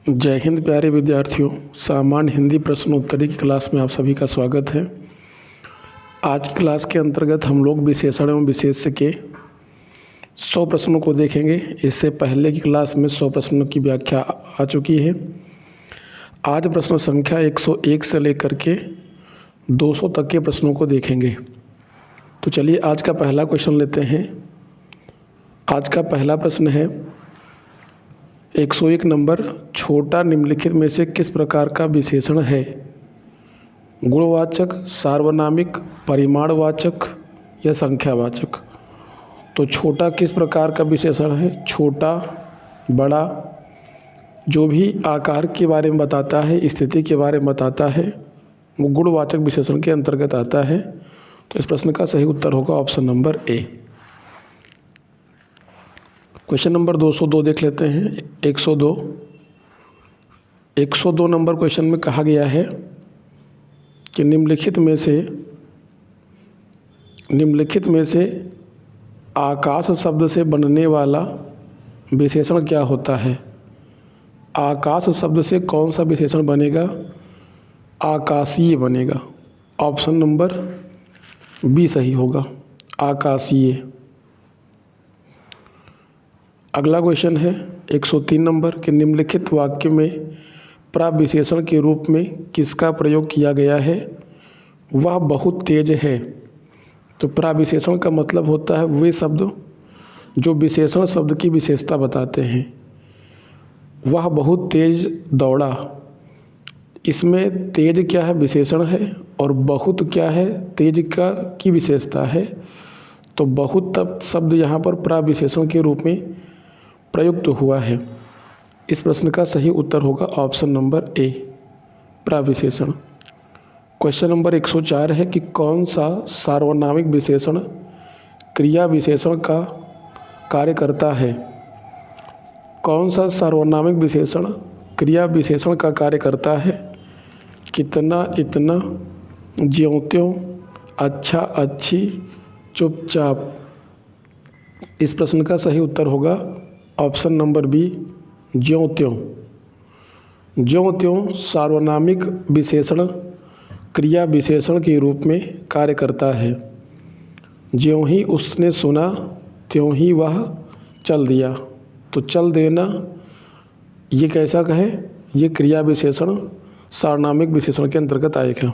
जय हिंद प्यारे विद्यार्थियों। सामान्य हिंदी प्रश्नोत्तरी की क्लास में आप सभी का स्वागत है। आज की क्लास के अंतर्गत हम लोग विशेषण एवं विशेष्य के 100 प्रश्नों को देखेंगे। इससे पहले की क्लास में 100 प्रश्नों की व्याख्या आ चुकी है। आज प्रश्न संख्या 101 से लेकर के 200 तक के प्रश्नों को देखेंगे। तो चलिए आज का पहला क्वेश्चन लेते हैं। आज का पहला प्रश्न है 101 नंबर, छोटा निम्नलिखित में से किस प्रकार का विशेषण है? गुणवाचक, सार्वनामिक, परिमाणवाचक या संख्यावाचक? तो छोटा किस प्रकार का विशेषण है? छोटा, बड़ा, जो भी आकार के बारे में बताता है, स्थिति के बारे में बताता है, वो गुणवाचक विशेषण के अंतर्गत आता है। तो इस प्रश्न का सही उत्तर होगा ऑप्शन नंबर ए। क्वेश्चन नंबर 202 देख लेते हैं। 102 नंबर क्वेश्चन में कहा गया है कि निम्नलिखित में से आकाश शब्द से बनने वाला विशेषण क्या होता है? आकाश शब्द से कौन सा विशेषण बनेगा? आकाशीय बनेगा। ऑप्शन नंबर बी सही होगा, आकाशीय। अगला क्वेश्चन है 103 नंबर के निम्नलिखित वाक्य में प्रविशेषण के रूप में किसका प्रयोग किया गया है? वह बहुत तेज है। तो प्रविशेषण का मतलब होता है वे शब्द जो विशेषण शब्द की विशेषता बताते हैं। वह बहुत तेज दौड़ा, इसमें तेज क्या है? विशेषण है। और बहुत क्या है? तेज की विशेषता है। तो बहुत शब्द यहाँ पर प्रविशेषण के रूप में प्रयुक्त हुआ है। इस प्रश्न का सही उत्तर होगा ऑप्शन नंबर ए, प्रविशेषण। क्वेश्चन नंबर 104 है कि कौन सा सार्वनामिक विशेषण क्रिया विशेषण का कार्य करता है? कौन सा सार्वनामिक विशेषण क्रिया विशेषण का कार्य करता है? कितना, इतना, ज्यों त्यों, अच्छा, अच्छी, चुपचाप। इस प्रश्न का सही उत्तर होगा ऑप्शन नंबर बी, ज्यों त्यों। ज्यों त्यों सार्वनामिक विशेषण क्रिया विशेषण के रूप में कार्य करता है। ज्यों ही उसने सुना त्यों ही वह चल दिया। तो चल देना ये कैसा कहे? ये क्रिया विशेषण सार्वनामिक विशेषण के अंतर्गत आएगा।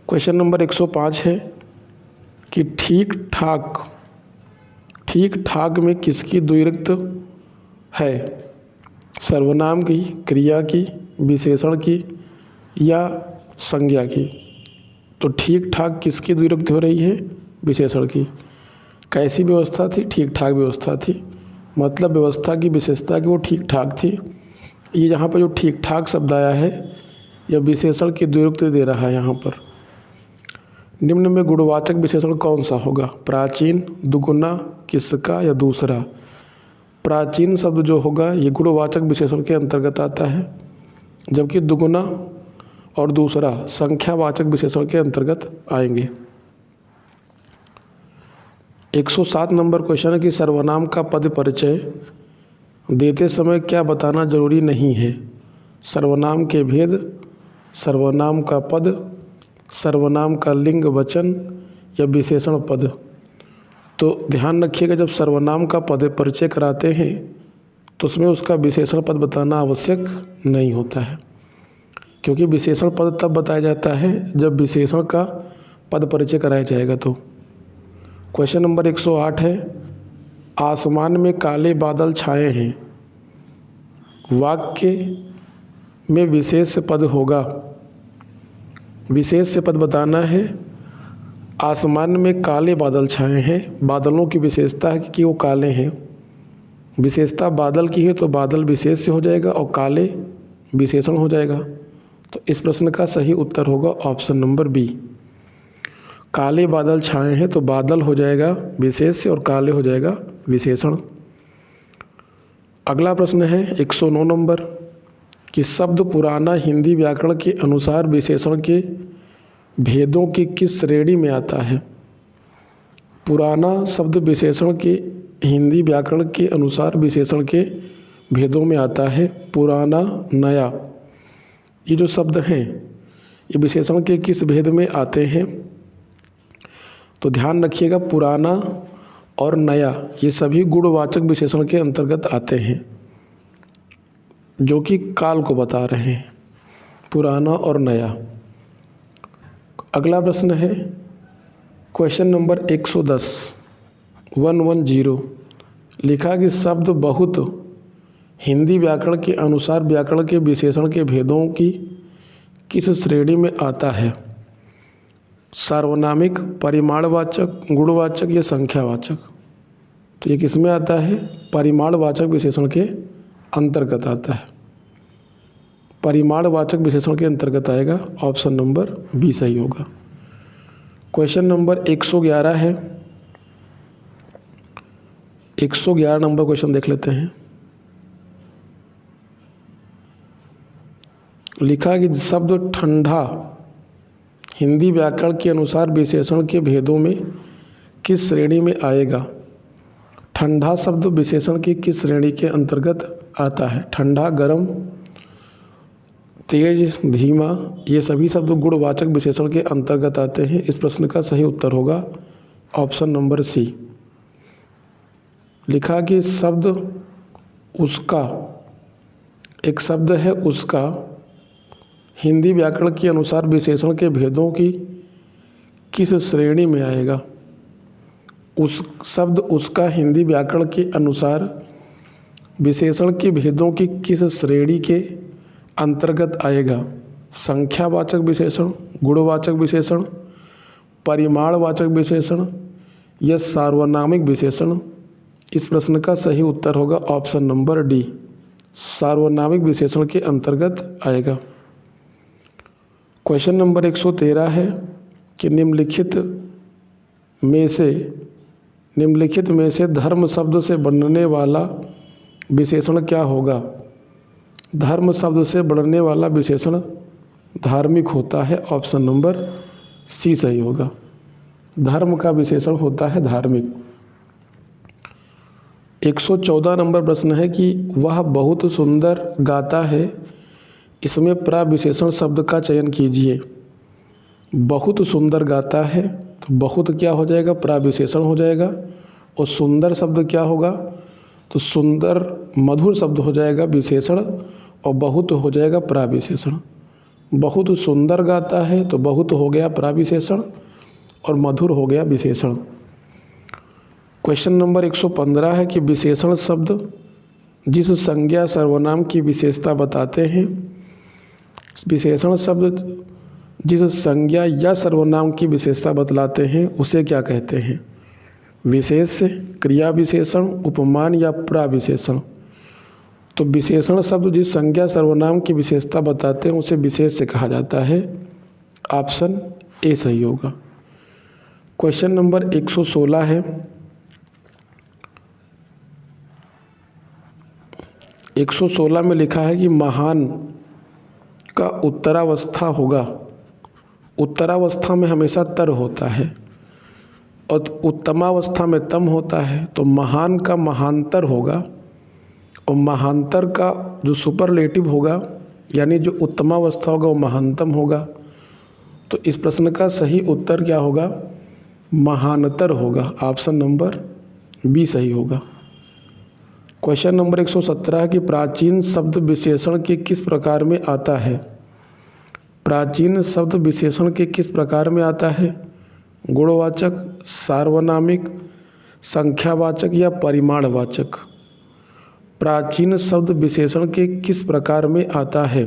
क्वेश्चन नंबर 105 है कि ठीक ठाक में किसकी द्विरुक्त है? सर्वनाम की, क्रिया की, विशेषण की या संज्ञा की? तो ठीक ठाक किसकी द्विरुक्ति हो रही है? विशेषण की। कैसी व्यवस्था थी? ठीक ठाक व्यवस्था थी। मतलब व्यवस्था की विशेषता की वो ठीक ठाक थी। ये यहाँ पर जो ठीक ठाक शब्द आया है यह विशेषण की द्विरुक्ति दे रहा है यहाँ पर। निम्न में गुणवाचक विशेषण कौन सा होगा? प्राचीन, दुगुना, किसका या दूसरा? प्राचीन शब्द जो होगा ये गुणवाचक विशेषण के अंतर्गत आता है, जबकि दुगुना और दूसरा संख्यावाचक विशेषण के अंतर्गत आएंगे। 107 नंबर क्वेश्चन है कि सर्वनाम का पद परिचय देते समय क्या बताना जरूरी नहीं है? सर्वनाम के भेद, सर्वनाम का पद, सर्वनाम का लिंग वचन या विशेषण पद? तो ध्यान रखिएगा, जब सर्वनाम का पद परिचय कराते हैं तो उसमें उसका विशेषण पद बताना आवश्यक नहीं होता है, क्योंकि विशेषण पद तब बताया जाता है जब विशेषण का पद परिचय कराया जाएगा। तो क्वेश्चन नंबर 108 है, आसमान में काले बादल छाए हैं। वाक्य में विशेष पद होगा। विशेष पद बताना है। आसमान में काले बादल छाए हैं, बादलों की विशेषता है कि वो काले हैं। विशेषता बादल की है तो बादल विशेष हो जाएगा और काले विशेषण हो जाएगा। तो इस प्रश्न का सही उत्तर होगा ऑप्शन नंबर बी, काले बादल छाए हैं। तो बादल हो जाएगा विशेष और काले हो जाएगा विशेषण। अगला प्रश्न है 109 नंबर कि शब्द पुराना हिंदी व्याकरण के अनुसार विशेषण के भेदों की किस श्रेणी में आता है? पुराना शब्द विशेषण के हिंदी व्याकरण के अनुसार विशेषण के भेदों में आता है। पुराना, नया, ये जो शब्द हैं ये विशेषण के किस भेद में आते हैं? तो ध्यान रखिएगा, पुराना और नया ये सभी गुणवाचक विशेषण के अंतर्गत आते हैं, जो कि काल को बता रहे हैं, पुराना और नया। अगला प्रश्न है क्वेश्चन नंबर 110 लिखा कि शब्द बहुत हिंदी व्याकरण के अनुसार व्याकरण के विशेषण के भेदों की किस श्रेणी में आता है? सार्वनामिक, परिमाणवाचक, गुणवाचक या संख्यावाचक? तो ये किस में आता है? परिमाणवाचक विशेषण के अंतर्गत आता है। परिमाणवाचक विशेषण के अंतर्गत आएगा। ऑप्शन नंबर बी सही होगा। क्वेश्चन नंबर 111 है। 111 नंबर क्वेश्चन देख लेते हैं। लिखा कि शब्द ठंडा हिंदी व्याकरण के अनुसार विशेषण के भेदों में किस श्रेणी में आएगा? ठंडा शब्द विशेषण की किस श्रेणी के अंतर्गत आता है? ठंडा, गर्म, तेज, धीमा, ये सभी शब्द गुणवाचक विशेषण के अंतर्गत आते हैं। इस प्रश्न का सही उत्तर होगा ऑप्शन नंबर सी। लिखा कि शब्द उसका, एक शब्द है उसका, हिंदी व्याकरण के अनुसार विशेषण के भेदों की किस श्रेणी में आएगा? उस शब्द उसका हिंदी व्याकरण के अनुसार विशेषण के भेदों की किस श्रेणी के अंतर्गत आएगा? संख्यावाचक विशेषण, गुणवाचक विशेषण, परिमाणवाचक विशेषण या सार्वनामिक विशेषण? इस प्रश्न का सही उत्तर होगा ऑप्शन नंबर डी, सार्वनामिक विशेषण के अंतर्गत आएगा। क्वेश्चन नंबर 113 है कि निम्नलिखित में से धर्म शब्द से बनने वाला विशेषण क्या होगा? धर्म शब्द से बनने वाला विशेषण धार्मिक होता है। ऑप्शन नंबर सी सही होगा। धर्म का विशेषण होता है धार्मिक। 114 नंबर प्रश्न है कि वह बहुत सुंदर गाता है, इसमें प्रविशेषण शब्द का चयन कीजिए। बहुत सुंदर गाता है तो बहुत क्या हो जाएगा? प्रविशेषण हो जाएगा। और सुंदर शब्द क्या होगा? तो सुंदर मधुर शब्द हो जाएगा विशेषण, और बहुत हो जाएगा प्रविशेषण। बहुत सुंदर गाता है तो बहुत हो गया प्रविशेषण और मधुर हो गया विशेषण। क्वेश्चन नंबर 115 है कि विशेषण शब्द जिस संज्ञा सर्वनाम की विशेषता बताते हैं, विशेषण शब्द जिस संज्ञा या सर्वनाम की विशेषता बतलाते हैं उसे क्या कहते हैं? विशेष, क्रिया विशेषण, उपमान या प्रविशेषण? तो विशेषण शब्द जिस संज्ञा सर्वनाम की विशेषता बताते हैं उसे विशेष से कहा जाता है। ऑप्शन ए सही होगा। क्वेश्चन नंबर 116 है। 116 में लिखा है कि महान का उत्तरावस्था होगा। उत्तरावस्था में हमेशा तर होता है और उत्तमावस्था में तम होता है, तो महान का महांतर होगा और महांतर का जो सुपरलेटिव होगा यानी जो उत्तमावस्था होगा वो महानतम होगा। तो इस प्रश्न का सही उत्तर क्या होगा? महानतर होगा। ऑप्शन नंबर बी सही होगा। क्वेश्चन नंबर 117 कि प्राचीन शब्द विशेषण के किस प्रकार में आता है? प्राचीन शब्द विशेषण के किस प्रकार में आता है? गुणवाचक, सार्वनामिक, संख्यावाचक या परिमाणवाचक? प्राचीन शब्द विशेषण के किस प्रकार में आता है?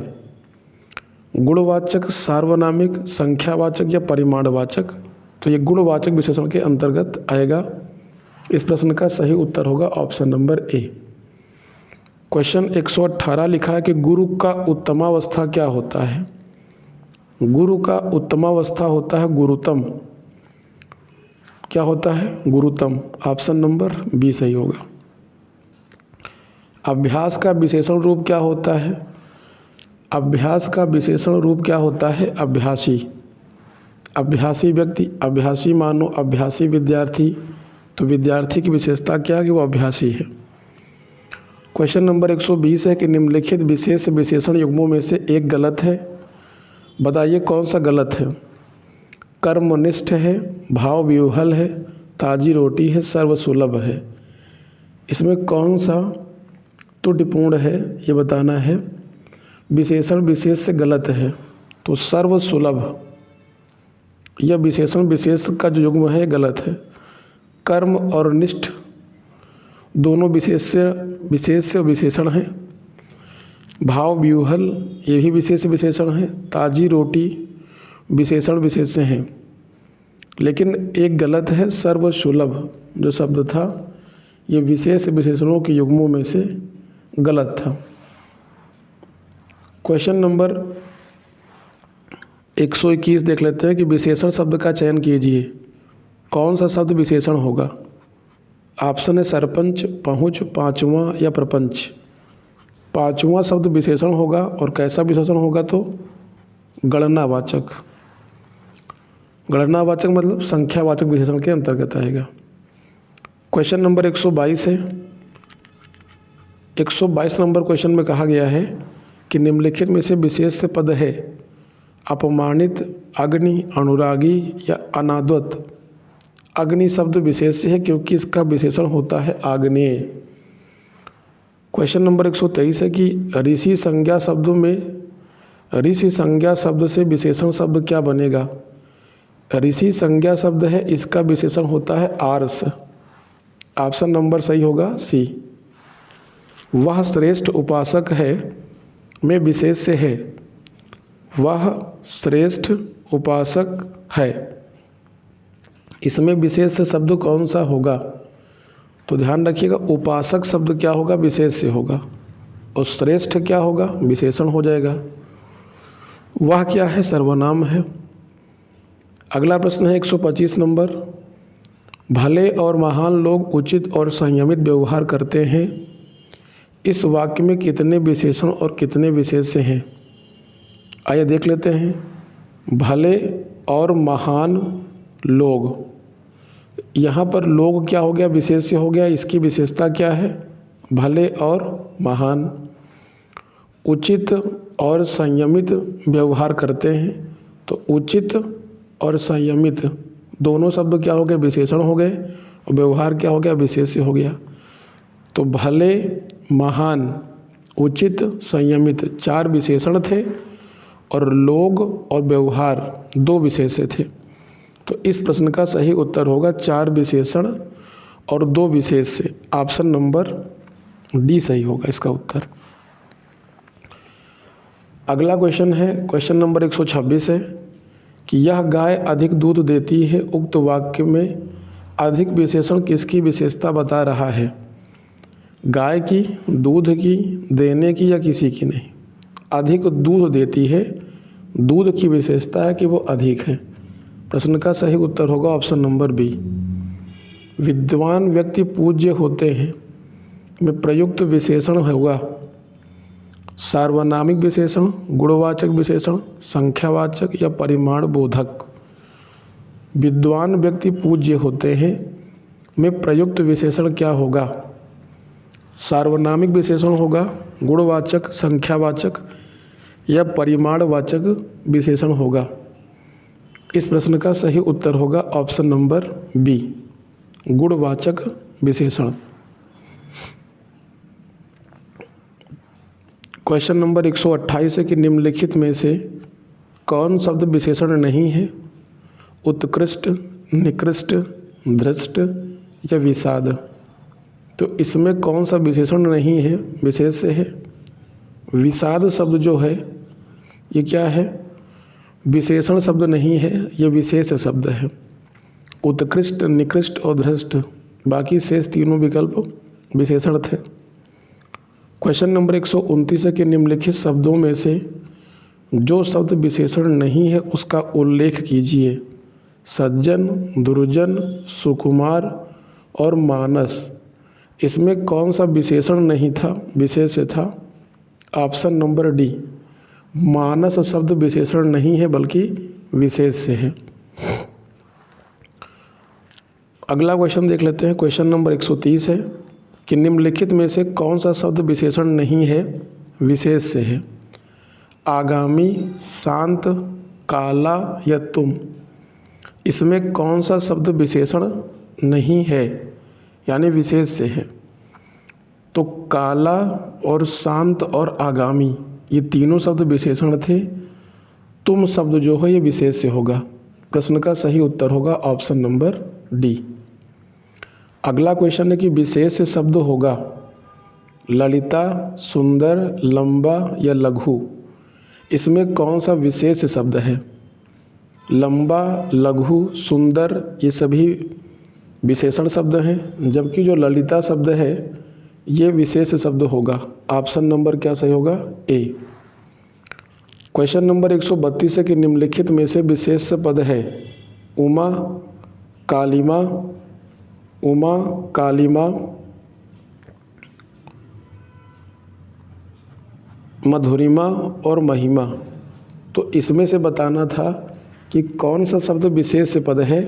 गुणवाचक, सार्वनामिक, संख्यावाचक या परिमाणवाचक? तो ये गुणवाचक विशेषण के अंतर्गत आएगा। इस प्रश्न का सही उत्तर होगा ऑप्शन नंबर ए। क्वेश्चन 118 लिखा है कि गुरु का उत्तमावस्था क्या होता है? गुरु का उत्तमावस्था होता है गुरुतम। क्या होता है? गुरुतम। ऑप्शन नंबर बी सही होगा। अभ्यास का विशेषण रूप क्या होता है? अभ्यास का विशेषण रूप क्या होता है? अभ्यासी। अभ्यासी व्यक्ति, अभ्यासी मानो, अभ्यासी विद्यार्थी। तो विद्यार्थी की विशेषता क्या है कि वो अभ्यासी है। क्वेश्चन नंबर 120 है कि निम्नलिखित विशेष विशेषण युग्मों में से एक गलत है, बताइए कौन सा गलत है। कर्मनिष्ठ है, भाव विह्वल है, ताजी रोटी है, सर्वसुलभ है। इसमें कौन सा त्रुटिपूर्ण है ये बताना है। विशेषण विशेष से गलत है तो सर्वसुलभ यह विशेषण विशेष का जो युग्म है गलत है। कर्म और निष्ठ दोनों विशेष विशेषण हैं। भाव व्यूहल ये भी विशेष विशेषण है। ताजी रोटी विशेषण विशेष हैं, लेकिन एक गलत है। सर्वसुलभ जो शब्द था ये विशेष विशेषणों के युग्मों में से गलत था। क्वेश्चन नंबर 121 देख लेते हैं कि विशेषण शब्द का चयन कीजिए, कौन सा शब्द विशेषण होगा। ऑप्शन है सरपंच, पहुँच, पाँचवा या प्रपंच। पाँचवा शब्द विशेषण होगा और कैसा विशेषण होगा तो गणनावाचक। गणनावाचक मतलब संख्यावाचक विशेषण के अंतर्गत आएगा। क्वेश्चन नंबर 122 है। 122 नंबर क्वेश्चन में कहा गया है कि निम्नलिखित में से विशेष पद है अपमानित, अग्नि, अनुरागी या अनाद्वत। अग्नि शब्द विशेष है क्योंकि इसका विशेषण होता है आग्नेय। क्वेश्चन नंबर 123 है कि ऋषि संज्ञा शब्दों में ऋषि संज्ञा शब्द से विशेषण शब्द क्या बनेगा। ऋषि संज्ञा शब्द है, इसका विशेषण होता है आर्ष। ऑप्शन नंबर सही होगा सी। वह श्रेष्ठ उपासक है में विशेष से है। वह श्रेष्ठ उपासक है, इसमें विशेष शब्द कौन सा होगा तो ध्यान रखिएगा उपासक शब्द क्या होगा विशेष से होगा और श्रेष्ठ क्या होगा विशेषण हो जाएगा। वह क्या है सर्वनाम है। अगला प्रश्न है 125 नंबर। भले और महान लोग उचित और संयमित व्यवहार करते हैं। इस वाक्य में कितने विशेषण और कितने विशेष हैं। आइए देख लेते हैं। भले और महान लोग, यहाँ पर लोग क्या हो गया विशेष हो गया, इसकी विशेषता क्या है भले और महान। उचित और संयमित व्यवहार करते हैं तो उचित और संयमित दोनों शब्द क्या हो गए विशेषण हो गए और व्यवहार क्या हो गया विशेष हो गया। तो भले, महान, उचित, संयमित 4 विशेषण थे और लोग और व्यवहार 2 विशेष थे। तो इस प्रश्न का सही उत्तर होगा 4 विशेषण और 2 विशेष से। ऑप्शन नंबर डी सही होगा इसका उत्तर। अगला क्वेश्चन है क्वेश्चन नंबर 126 है कि यह गाय अधिक दूध देती है। उक्त वाक्य में अधिक विशेषण किसकी विशेषता बता रहा है। गाय की, दूध की, देने की या किसी की नहीं। अधिक दूध देती है, दूध की विशेषता है कि वो अधिक है। प्रश्न का सही उत्तर होगा ऑप्शन नंबर बी। विद्वान व्यक्ति पूज्य होते हैं में प्रयुक्त विशेषण होगा सार्वनामिक विशेषण, गुणवाचक विशेषण, संख्यावाचक या परिमाण बोधक। विद्वान व्यक्ति पूज्य होते हैं में प्रयुक्त विशेषण क्या होगा। सार्वनामिक विशेषण होगा, गुणवाचक, संख्यावाचक या परिमाणवाचक विशेषण होगा। इस प्रश्न का सही उत्तर होगा ऑप्शन नंबर बी, गुणवाचक विशेषण। क्वेश्चन नंबर 128 है कि निम्नलिखित में से कौन शब्द विशेषण नहीं है। उत्कृष्ट, निकृष्ट, धृष्ट या विषाद। तो इसमें कौन सा विशेषण नहीं है विशेष से है। विषाद शब्द जो है ये क्या है विशेषण शब्द नहीं है, ये विशेष शब्द है। उत्कृष्ट, निकृष्ट और धृष्ट बाकी शेष तीनों विकल्प विशेषण थे। क्वेश्चन नंबर 129 है कि निम्नलिखित शब्दों में से जो शब्द विशेषण नहीं है उसका उल्लेख कीजिए। सज्जन, दुर्जन, सुकुमार और मानस। इसमें कौन सा विशेषण नहीं था विशेष से था। ऑप्शन नंबर डी, मानस शब्द विशेषण नहीं है बल्कि विशेष से है। अगला क्वेश्चन देख लेते हैं। क्वेश्चन नंबर 130 है कि निम्नलिखित में से कौन सा शब्द विशेषण नहीं है, विशेष से है। आगामी, शांत, काला या तुम, इसमें कौन सा शब्द विशेषण नहीं है यानी विशेष से है? तो काला और शांत और आगामी ये तीनों शब्द विशेषण थे। तुम शब्द जो है ये विशेष से होगा। प्रश्न का सही उत्तर होगा ऑप्शन नंबर डी। अगला क्वेश्चन है कि विशेष शब्द होगा ललिता, सुंदर, लंबा या लघु, इसमें कौन सा विशेष शब्द है? लंबा, लघु, सुंदर ये सभी विशेषण शब्द हैं, जबकि जो ललिता शब्द है ये विशेष शब्द होगा। ऑप्शन नंबर क्या सही होगा? ए। क्वेश्चन नंबर 132 है कि निम्नलिखित में से विशेष पद है उमा, कालिमा, उमा, कालिमा, मधुरिमा और महिमा। तो इसमें से बताना था कि कौन सा शब्द विशेष पद है।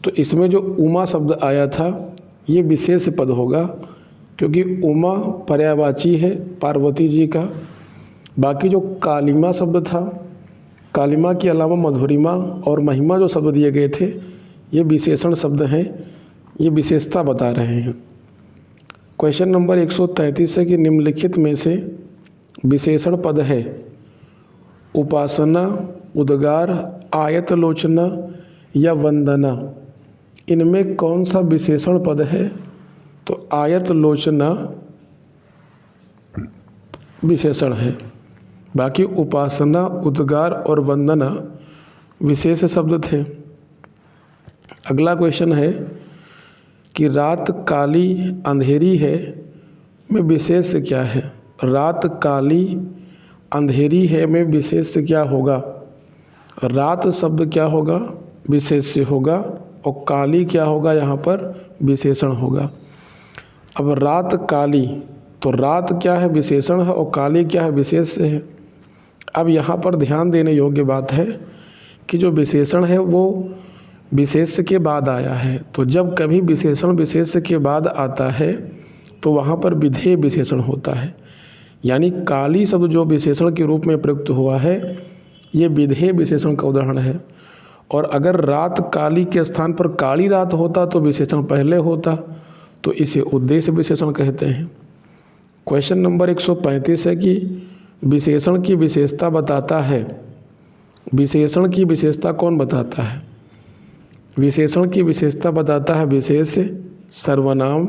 तो इसमें जो उमा शब्द आया था ये विशेष पद होगा, क्योंकि उमा पर्यायवाची है पार्वती जी का। बाकी जो कालिमा शब्द था, कालिमा के अलावा मधुरिमा और महिमा जो शब्द दिए गए थे ये विशेषण शब्द हैं, ये विशेषता बता रहे हैं। क्वेश्चन नंबर 133 है कि निम्नलिखित में से विशेषण पद है उपासना, उद्गार, आयतलोचना या वंदना, इनमें कौन सा विशेषण पद है? तो आयतलोचना विशेषण है, बाकी उपासना, उद्गार और वंदना विशेष शब्द थे। अगला क्वेश्चन है कि रात काली अंधेरी है में विशेष क्या है? रात काली अंधेरी है में विशेष क्या होगा? रात शब्द क्या होगा? विशेष होगा, और काली क्या होगा? यहाँ पर विशेषण होगा। अब रात काली, तो रात क्या है? विशेषण है, और काली क्या है? विशेष है। अब यहाँ पर ध्यान देने योग्य बात है कि जो विशेषण है वो विशेष के बाद आया है। तो जब कभी विशेषण विशेष के बाद आता है तो वहाँ पर विधेय विशेषण होता है, यानी काली शब्द जो विशेषण के रूप में प्रयुक्त हुआ है ये विधेय विशेषण का उदाहरण है। और अगर रात काली के स्थान पर काली रात होता तो विशेषण पहले होता, तो इसे उद्देश्य विशेषण कहते हैं। क्वेश्चन नंबर 135 है कि विशेषण की विशेषता बताता है। विशेषण की विशेषता कौन बताता है? विशेषण की विशेषता बताता है विशेष, सर्वनाम,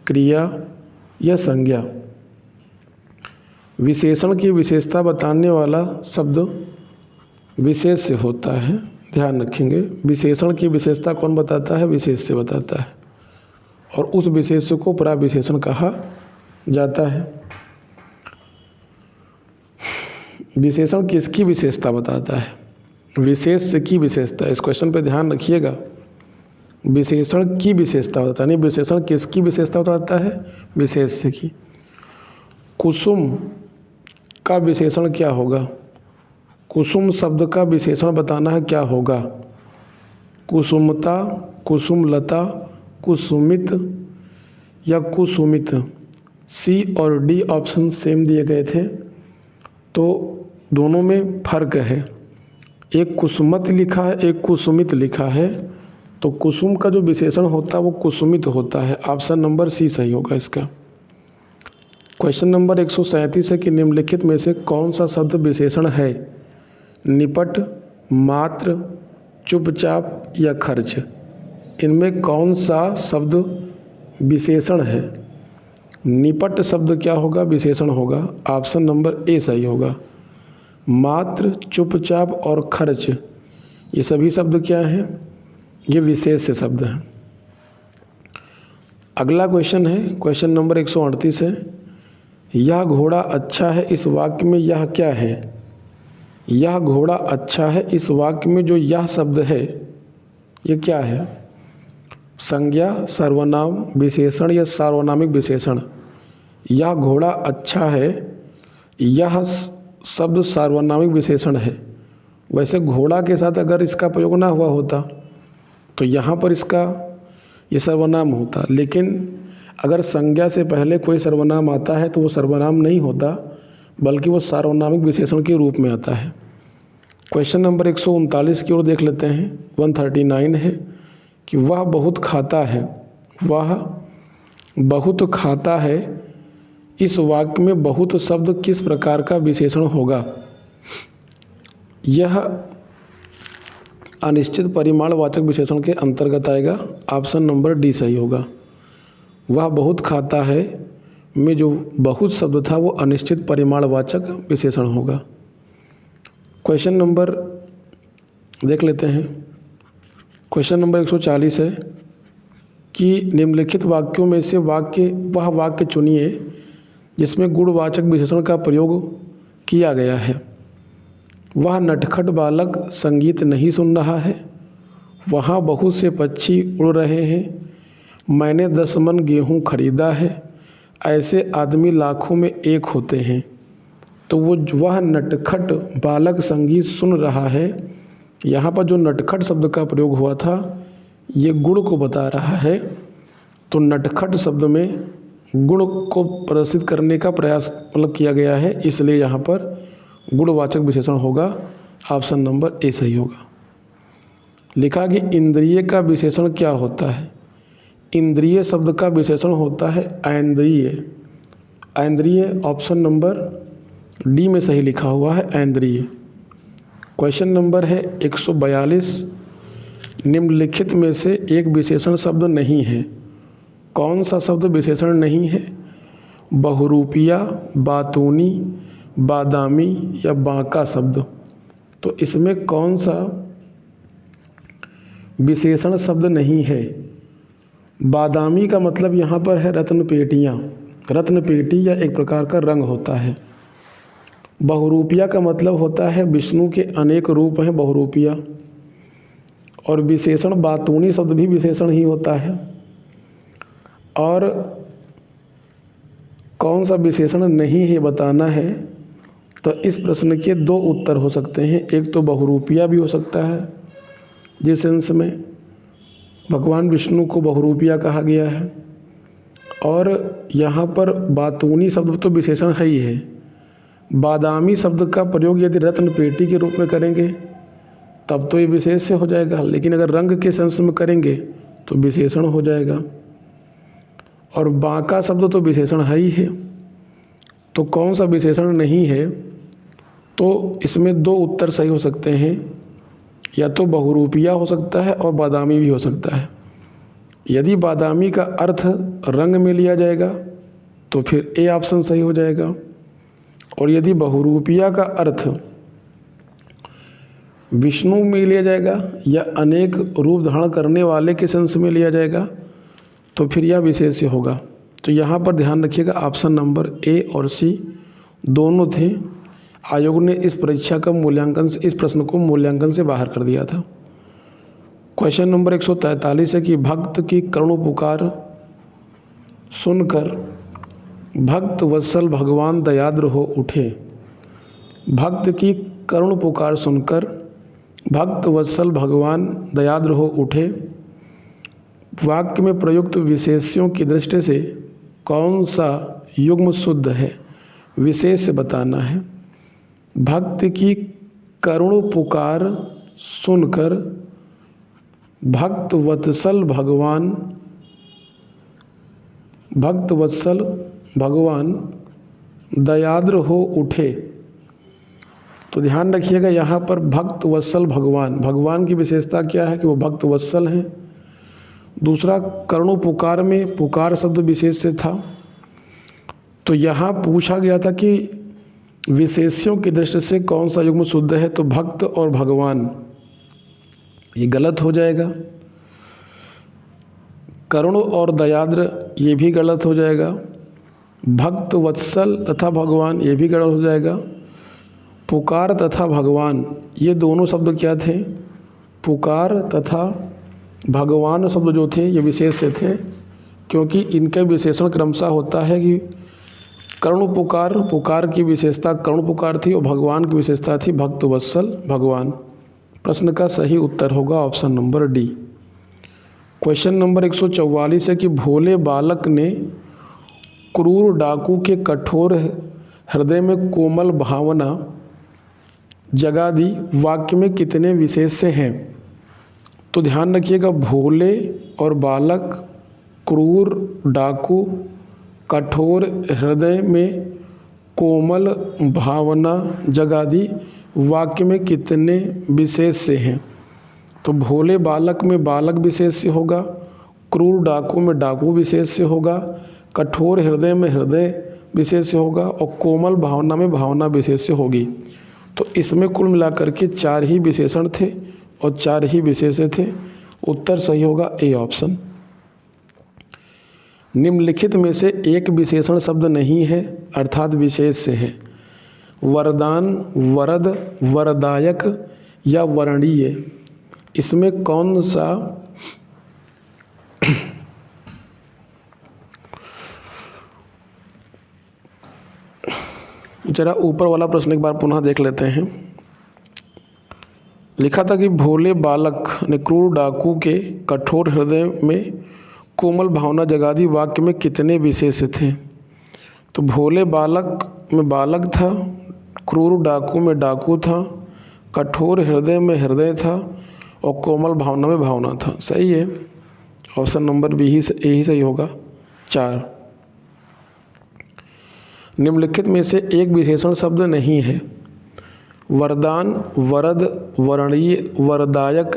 क्रिया या संज्ञा। विशेषण की विशेषता बताने वाला शब्द विशेष से होता है, ध्यान रखेंगे। विशेषण की विशेषता कौन बताता है? विशेष से बताता है, और उस विशेष को पराविशेषण कहा जाता है। विशेषण किसकी विशेषता बताता है? विशेष की विशेषता। इस क्वेश्चन पे ध्यान रखिएगा, विशेषण की विशेषता बताता नहीं, विशेषण किसकी विशेषता बताता है? विशेष की। कुसुम का विशेषण क्या होगा? कुसुम शब्द का विशेषण बताना है, क्या होगा? कुसुमता, कुसुमलता, कुसुमित या कुसुमित। सी और डी ऑप्शन सेम दिए गए थे, तो दोनों में फर्क है। एक कुसुमत लिखा है, एक कुसुमित लिखा है, तो कुसुम का जो विशेषण होता है वो कुसुमित होता है। ऑप्शन नंबर सी सही होगा इसका। क्वेश्चन नंबर 137 है कि निम्नलिखित में से कौन सा शब्द विशेषण है? निपट, मात्र, चुपचाप या खर्च, इनमें कौन सा शब्द विशेषण है? निपट शब्द क्या होगा? विशेषण होगा। ऑप्शन नंबर ए सही होगा। मात्र, चुपचाप और खर्च ये सभी शब्द क्या हैं? ये विशेष शब्द हैं। अगला क्वेश्चन है, क्वेश्चन नंबर 138 है, यह घोड़ा अच्छा है इस वाक्य में यह क्या है? यह घोड़ा अच्छा है इस वाक्य में जो यह शब्द है ये क्या है? संज्ञा, सर्वनाम, विशेषण या सार्वनामिक विशेषण। यह घोड़ा अच्छा है, यह शब्द सार्वनामिक विशेषण है। वैसे घोड़ा के साथ अगर इसका प्रयोग ना हुआ होता तो यहाँ पर इसका ये सर्वनाम होता, लेकिन अगर संज्ञा से पहले कोई सर्वनाम आता है तो वो सर्वनाम नहीं होता, बल्कि वो सार्वनामिक विशेषण के रूप में आता है। क्वेश्चन नंबर 139 की ओर देख लेते हैं। 139 है कि वह बहुत खाता है। वह बहुत खाता है, इस वाक्य में बहुत शब्द किस प्रकार का विशेषण होगा? यह अनिश्चित परिमाणवाचक विशेषण के अंतर्गत आएगा। ऑप्शन नंबर डी सही होगा। वह बहुत खाता है में जो बहुत शब्द था वो अनिश्चित परिमाणवाचक विशेषण होगा। क्वेश्चन नंबर देख लेते हैं। क्वेश्चन नंबर 140 है कि निम्नलिखित वाक्यों में से वह वाक्य चुनिए जिसमें गुणवाचक विशेषण का प्रयोग किया गया है। वह नटखट बालक संगीत नहीं सुन रहा है। वहाँ बहुत से पक्षी उड़ रहे हैं। मैंने 10 मन गेहूँ खरीदा है। ऐसे आदमी लाखों में एक होते हैं। तो वह नटखट बालक संगीत सुन रहा है, यहाँ पर जो नटखट शब्द का प्रयोग हुआ था ये गुण को बता रहा है। तो नटखट शब्द में गुण को प्रदर्शित करने का प्रयास किया गया है, इसलिए यहाँ पर गुणवाचक विशेषण होगा। ऑप्शन नंबर ए सही होगा। लिखा कि इंद्रिय का विशेषण क्या होता है? इंद्रिय शब्द का विशेषण होता है ऐन्द्रिय। ऐन्द्रिय ऑप्शन नंबर डी में सही लिखा हुआ है, ऐन्द्रिय। क्वेश्चन नंबर है 142। निम्नलिखित में से एक विशेषण शब्द नहीं है। कौन सा शब्द विशेषण नहीं है? बहुरूपिया, बातूनी, बादामी या बांका शब्द। तो इसमें कौन सा विशेषण शब्द नहीं है? बादामी का मतलब यहाँ पर है रत्न पेटियाँ। रत्न पेटी या एक प्रकार का रंग होता है। बहुरूपिया का मतलब होता है विष्णु के अनेक रूप हैं बहुरूपिया। और विशेषण बातूनी शब्द भी विशेषण ही होता है। और कौन सा विशेषण नहीं है बताना है, तो इस प्रश्न के 2 उत्तर हो सकते हैं। एक तो बहुरूपिया भी हो सकता है, जिस सेंस में भगवान विष्णु को बहुरूपिया कहा गया है। और यहाँ पर बातूनी शब्द तो विशेषण है ही है। बादामी शब्द का प्रयोग यदि रत्न पेटी के रूप में करेंगे तब तो ये विशेष से हो जाएगा, लेकिन अगर रंग के सेंस में करेंगे तो विशेषण हो जाएगा। और बांका शब्द तो विशेषण है ही है। तो कौन सा विशेषण नहीं है? तो इसमें 2 उत्तर सही हो सकते हैं। या तो बहुरूपिया हो सकता है और बादामी भी हो सकता है। यदि बादामी का अर्थ रंग में लिया जाएगा तो फिर ए ऑप्शन सही हो जाएगा। और यदि बहुरूपिया का अर्थ विष्णु में लिया जाएगा या अनेक रूप धारण करने वाले के सेंस में लिया जाएगा तो फिर यह विशेष्य होगा। तो यहाँ पर ध्यान रखिएगा, ऑप्शन नंबर ए और सी दोनों थे। आयोग ने इस परीक्षा का मूल्यांकन से इस प्रश्न को मूल्यांकन से बाहर कर दिया था। क्वेश्चन नंबर 143 है कि भक्त की करुण पुकार सुनकर भक्त वत्सल भगवान दयाद्र हो उठे। भक्त की करुण पुकार सुनकर भक्त वत्सल भगवान दयाद्र हो उठे। वाक्य में प्रयुक्त विशेष्यों की दृष्टि से कौन सा युग्म शुद्ध है? विशेष बताना है। भक्त की करुण पुकार सुनकर भक्त वत्सल भगवान दयाद्र हो उठे। तो ध्यान रखिएगा, यहाँ पर भक्त वत्सल भगवान की विशेषता क्या है कि वो भक्त वत्सल हैं। दूसरा, करुण पुकार में पुकार शब्द विशेष से था। तो यहाँ पूछा गया था कि विशेष्यों की दृष्टि से कौन सा युग्म शुद्ध है, तो भक्त और भगवान, ये गलत हो जाएगा। करुण और दयाद्र ये भी गलत हो जाएगा। भक्त वत्सल तथा भगवान ये भी गलत हो जाएगा। पुकार तथा भगवान ये दोनों शब्द क्या थे? पुकार तथा भगवान शब्द जो थे ये विशेष से थे, क्योंकि इनका विशेषण क्रमशः होता है कि करुण पुकार की विशेषता करुण पुकार थी और भगवान की विशेषता थी भक्त वत्सल भगवान। प्रश्न का सही उत्तर होगा option number D. Question number 144 है कि भोले बालक ने क्रूर डाकू के कठोर हृदय में कोमल भावना जगा दी, वाक्य में कितने विशेष्य हैं? तो ध्यान रखिएगा, भोले और बालक, क्रूर डाकू, कठोर हृदय में कोमल भावना जगा दी, वाक्य में कितने विशेष्य हैं? तो भोले बालक में बालक विशेष्य होगा, क्रूर डाकू में डाकू विशेष्य होगा, कठोर हृदय में हृदय विशेष्य होगा और कोमल भावना में भावना विशेष्य होगी। तो इसमें कुल मिलाकर के 4 ही विशेषण थे और 4 ही विशेष्य थे। उत्तर सही होगा ए ऑप्शन। निम्नलिखित में से एक विशेषण शब्द नहीं है अर्थात विशेष्य है। वरदान, वरद, वरदायक या वर्णीय, इसमें कौन सा जरा ऊपर वाला प्रश्न एक बार पुनः देख लेते हैं। लिखा था कि भोले बालक ने क्रूर डाकू के कठोर हृदय में कोमल भावना जगा दी, वाक्य में कितने विशेष्य थे? तो भोले बालक में बालक था, क्रूर डाकू में डाकू था, कठोर हृदय में हृदय था और कोमल भावना में भावना था। सही है, ऑप्शन नंबर बी यही सही होगा 4। निम्नलिखित में से एक विशेषण शब्द नहीं है। वरदान, वरद, वर्णीय, वरदायक,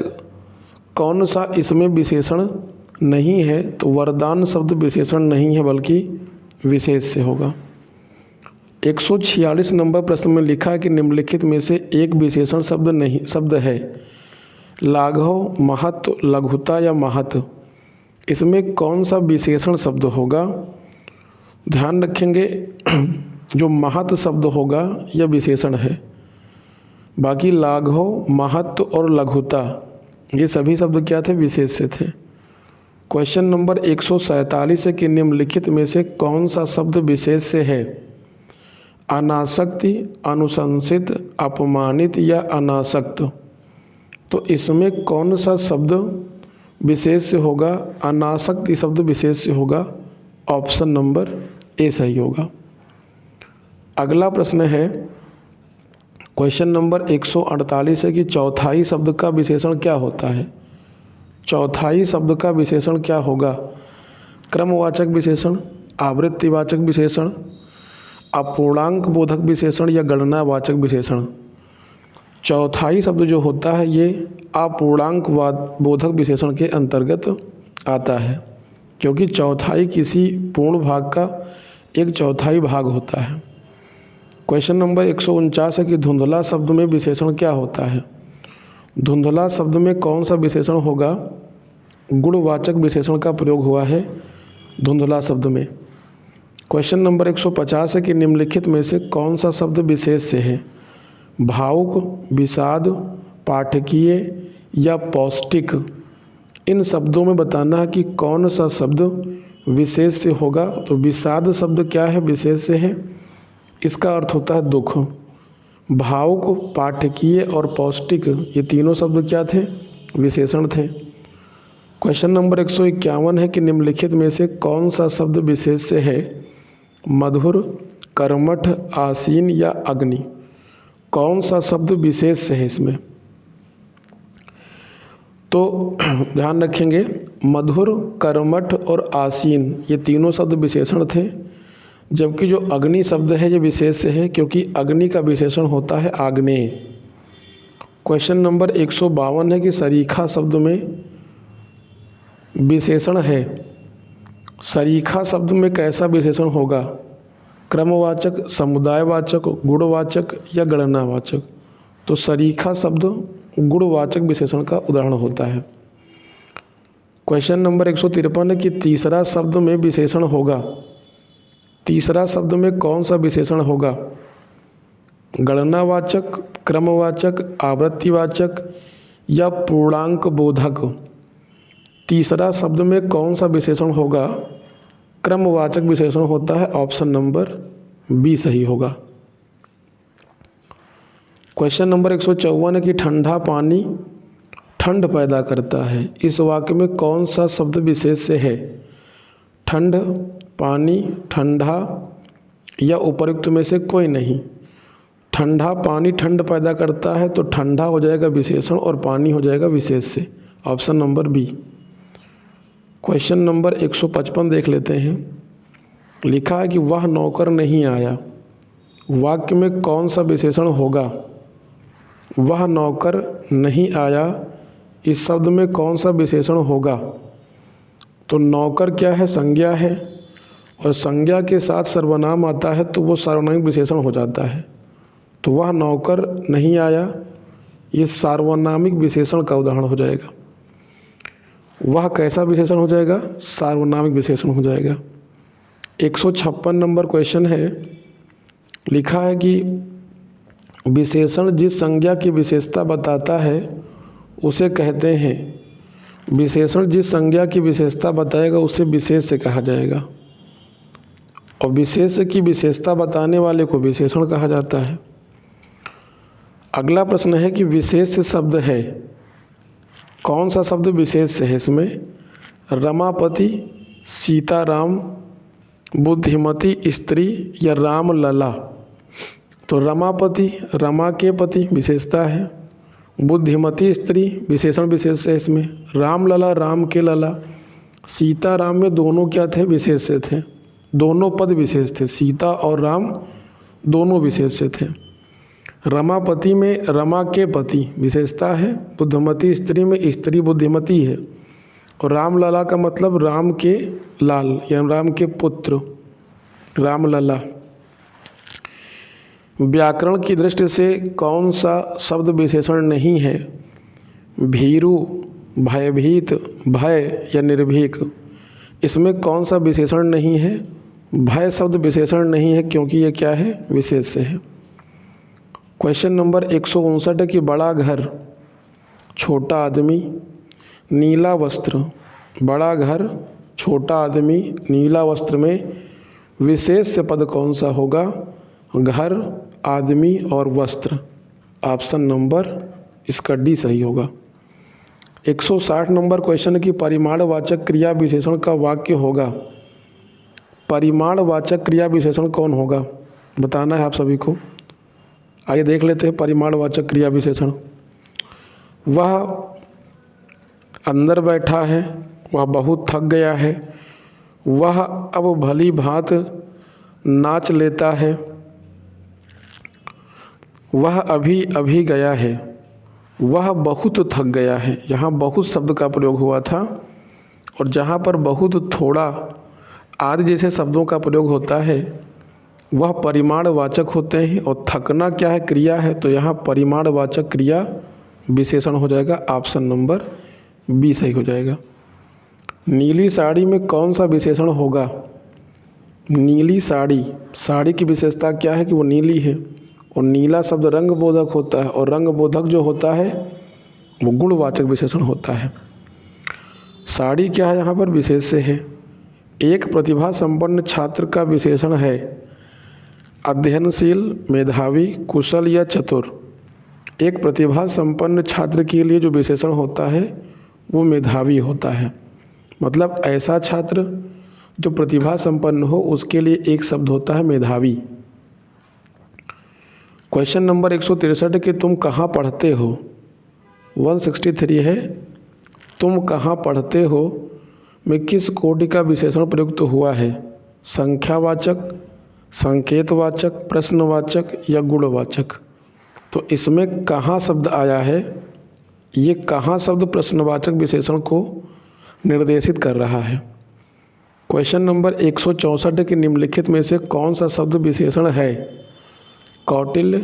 कौन सा इसमें विशेषण नहीं है? तो वरदान शब्द विशेषण नहीं है बल्कि विशेष्य होगा। 146 नंबर प्रश्न में लिखा है कि निम्नलिखित में से एक विशेषण शब्द है। लाघव, महत्व, लघुता या महत्व, इसमें कौन सा विशेषण शब्द होगा? ध्यान रखेंगे, जो महत्व शब्द होगा यह विशेषण है, बाकी लाघव, महत्व और लघुता ये सभी शब्द क्या थे? विशेष्य थे। क्वेश्चन नंबर 147 है कि निम्नलिखित में से कौन सा शब्द विशेष्य है? अनासक्ति, अनुशंसित, अपमानित या अनासक्त, तो इसमें कौन सा शब्द विशेष्य होगा? अनासक्ति शब्द विशेष्य होगा, ऑप्शन नंबर ए सही होगा। अगला प्रश्न है क्वेश्चन नंबर 148 है कि चौथाई शब्द का विशेषण क्या होता है? चौथाई शब्द का विशेषण क्या होगा? क्रमवाचक विशेषण, आवृत्तिवाचक विशेषण, अपूर्णांक बोधक विशेषण या गणनावाचक विशेषण। चौथाई शब्द जो होता है ये अपूर्णांक बोधक विशेषण के अंतर्गत आता है, क्योंकि चौथाई किसी पूर्ण भाग का 1/4 भाग होता है। क्वेश्चन नंबर 149 है कि धुंधला शब्द में विशेषण क्या होता है? धुंधला शब्द में कौन सा विशेषण होगा? गुणवाचक विशेषण का प्रयोग हुआ है धुंधला शब्द में। क्वेश्चन नंबर 150 है कि निम्नलिखित में से कौन सा शब्द विशेष्य है? भावुक, विषाद, पाठकीय या पौष्टिक, इन शब्दों में बताना है कि कौन सा शब्द विशेष्य होगा। तो विषाद शब्द क्या है? विशेष्य है, इसका अर्थ होता है दुख। भावुक, पाठकीय और पौष्टिक ये तीनों शब्द क्या थे? विशेषण थे। क्वेश्चन नंबर 151 है कि निम्नलिखित में से कौन सा शब्द विशेष्य है? मधुर, कर्मठ, आसीन या अग्नि, कौन सा शब्द विशेष्य है इसमें? तो ध्यान रखेंगे, मधुर, कर्मठ और आसीन ये तीनों शब्द विशेषण थे, जबकि जो अग्नि शब्द है ये विशेष्य है, क्योंकि अग्नि का विशेषण होता है आग्नेय। क्वेश्चन नंबर 152 है कि सरीखा शब्द में विशेषण है। सरीखा शब्द में कैसा विशेषण होगा? क्रमवाचक, समुदायवाचक, गुणवाचक या गणनावाचक। तो सरीखा शब्द गुणवाचक विशेषण का उदाहरण होता है। क्वेश्चन नंबर 153 है कि तीसरा शब्द में विशेषण होगा। तीसरा शब्द में कौन सा विशेषण होगा? गणनावाचक, क्रमवाचक, आवृत्तिवाचक या पूर्णांक बोधक। तीसरा शब्द में कौन सा विशेषण होगा? क्रमवाचक विशेषण होता है, ऑप्शन नंबर बी सही होगा। क्वेश्चन नंबर 154 है कि ठंड पैदा करता है। इस वाक्य में कौन सा शब्द विशेष है? ठंड, पानी, ठंडा या उपयुक्त में से कोई नहीं। ठंडा पानी ठंड पैदा करता है तो ठंडा हो जाएगा विशेषण और पानी हो जाएगा विशेष से। Option number B. Question number 155 देख लेते हैं। लिखा है कि वह नौकर नहीं आया। वाक्य में कौन सा विशेषण होगा? वह नौकर नहीं आया, इस शब्द में कौन सा विशेषण होगा? तो नौकर क्या है? संज्ञा है, और संज्ञा के साथ सर्वनाम आता है तो वो सार्वनामिक विशेषण हो जाता है। तो वह नौकर नहीं आया, ये सार्वनामिक विशेषण का उदाहरण हो जाएगा। वह कैसा विशेषण हो जाएगा? सार्वनामिक विशेषण हो जाएगा। 156 नंबर क्वेश्चन है। लिखा है कि विशेषण जिस संज्ञा की विशेषता बताता है उसे कहते हैं। विशेषण जिस संज्ञा की विशेषता बताएगा उसे विशेष से कहा जाएगा, और विशेष की विशेषता बताने वाले को विशेषण कहा जाता है। अगला प्रश्न है कि विशेष शब्द है, कौन सा शब्द विशेष है इसमें? रमापति, सीताराम, बुद्धिमती स्त्री या राम लला। तो रमापति, रमा के पति विशेषता है। बुद्धिमती स्त्री विशेषण विशेष है इसमें। राम लला, राम के लला। सीताराम में दोनों क्या थे? विशेष से थे। दोनों पद विशेष थे, सीता और राम दोनों विशेष से थे। रमापति में रमा के पति विशेषता है। बुद्धिमती स्त्री में स्त्री बुद्धिमती है। और राम लला का मतलब राम के लाल या राम के पुत्र, राम लला। व्याकरण की दृष्टि से कौन सा शब्द विशेषण नहीं है? भीरु, भयभीत, भय या निर्भीक। इसमें कौन सा विशेषण नहीं है? भय शब्द विशेषण नहीं है क्योंकि ये क्या है? विशेष से है। क्वेश्चन नंबर 159 है कि बड़ा घर, छोटा आदमी, नीला वस्त्र। बड़ा घर, छोटा आदमी, नीला वस्त्र में विशेष से पद कौन सा होगा? घर, आदमी और वस्त्र। ऑप्शन नंबर इसका डी सही होगा। 160 नंबर क्वेश्चन की परिमाणवाचक क्रिया विशेषण का वाक्य होगा। परिमाणवाचक क्रिया विशेषण कौन होगा? बताना है आप सभी को। आइए देख लेते हैं परिमाणवाचक क्रिया विशेषण। वह अंदर बैठा है, वह बहुत थक गया है, वह अब भली भांत नाच लेता है, वह अभी अभी गया है, वह बहुत थक गया है। यहाँ बहुत शब्द का प्रयोग हुआ था, और जहाँ पर बहुत, थोड़ा आदि जैसे शब्दों का प्रयोग होता है वह परिमाणवाचक होते हैं। और थकना क्या है? क्रिया है, तो यहाँ परिमाणवाचक क्रिया विशेषण हो जाएगा। ऑप्शन नंबर बी सही हो जाएगा। नीली साड़ी में कौन सा विशेषण होगा? नीली साड़ी, साड़ी की विशेषता क्या है? कि वो नीली है, और नीला शब्द रंग बोधक होता है, और रंग बोधक जो होता है वो गुणवाचक विशेषण होता है। साड़ी क्या है? यहाँ पर विशेष से है। एक प्रतिभा संपन्न छात्र का विशेषण है अध्ययनशील, मेधावी, कुशल या चतुर। एक प्रतिभा संपन्न छात्र के लिए जो विशेषण होता है वो मेधावी होता है। मतलब ऐसा छात्र जो प्रतिभा संपन्न हो उसके लिए एक शब्द होता है मेधावी। क्वेश्चन नंबर 163 कि तुम कहाँ पढ़ते हो? 163 है, तुम कहाँ पढ़ते हो में किस कोटि का विशेषण प्रयुक्त हुआ है? संख्यावाचक, संकेतवाचक, प्रश्नवाचक या गुणवाचक। तो इसमें कहाँ शब्द आया है? ये कहाँ शब्द प्रश्नवाचक विशेषण को निर्देशित कर रहा है। क्वेश्चन नंबर 164 के निम्नलिखित में से कौन सा शब्द विशेषण है? कौटिल्य,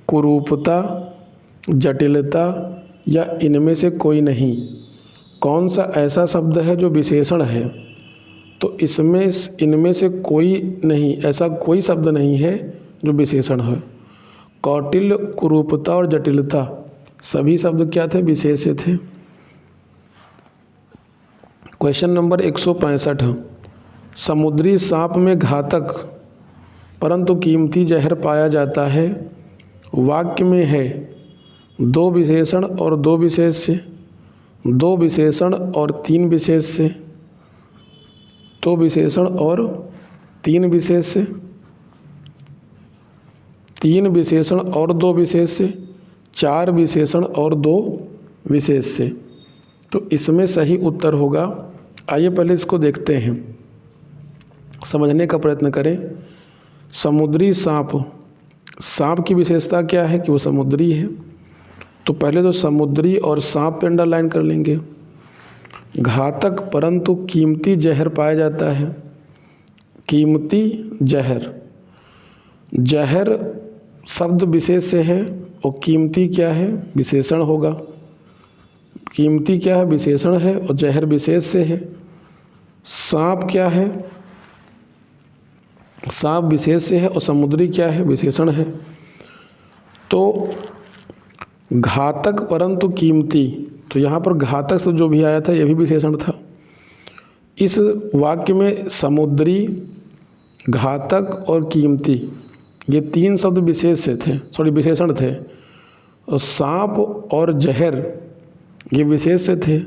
कुरूपता, जटिलता या इनमें से कोई नहीं। कौन सा ऐसा शब्द है जो विशेषण है? तो इसमें इनमें से कोई नहीं, ऐसा कोई शब्द नहीं है जो विशेषण है। कौटिल्य, कुरूपता और जटिलता सभी शब्द क्या थे? विशेष से थे। क्वेश्चन नंबर 165 समुद्री सांप में घातक परंतु कीमती जहर पाया जाता है। वाक्य में है दो विशेषण और दो विशेष्य, दो विशेषण और तीन विशेष्य, दो विशेषण और तीन विशेष्य, तीन विशेषण और दो विशेष्य, चार विशेषण और दो विशेष्य। तो इसमें सही उत्तर होगा, आइए पहले इसको देखते हैं, समझने का प्रयत्न करें। समुद्री सांप, सांप की विशेषता क्या है कि वो समुद्री है। तो पहले तो समुद्री और सांप पे अंडरलाइन कर लेंगे। घातक परंतु कीमती जहर पाया जाता है, कीमती जहर, जहर शब्द विशेष से है और कीमती क्या है, विशेषण होगा। कीमती क्या है, विशेषण है और जहर विशेष से है। सांप क्या है, सांप विशेष से है और समुद्री क्या है, विशेषण है। तो घातक परंतु कीमती, तो यहाँ पर घातक से जो भी आया था यह भी विशेषण था। इस वाक्य में समुद्री, घातक और कीमती ये तीन शब्द विशेष से थे, विशेषण थे, और सांप और जहर ये विशेष से थे।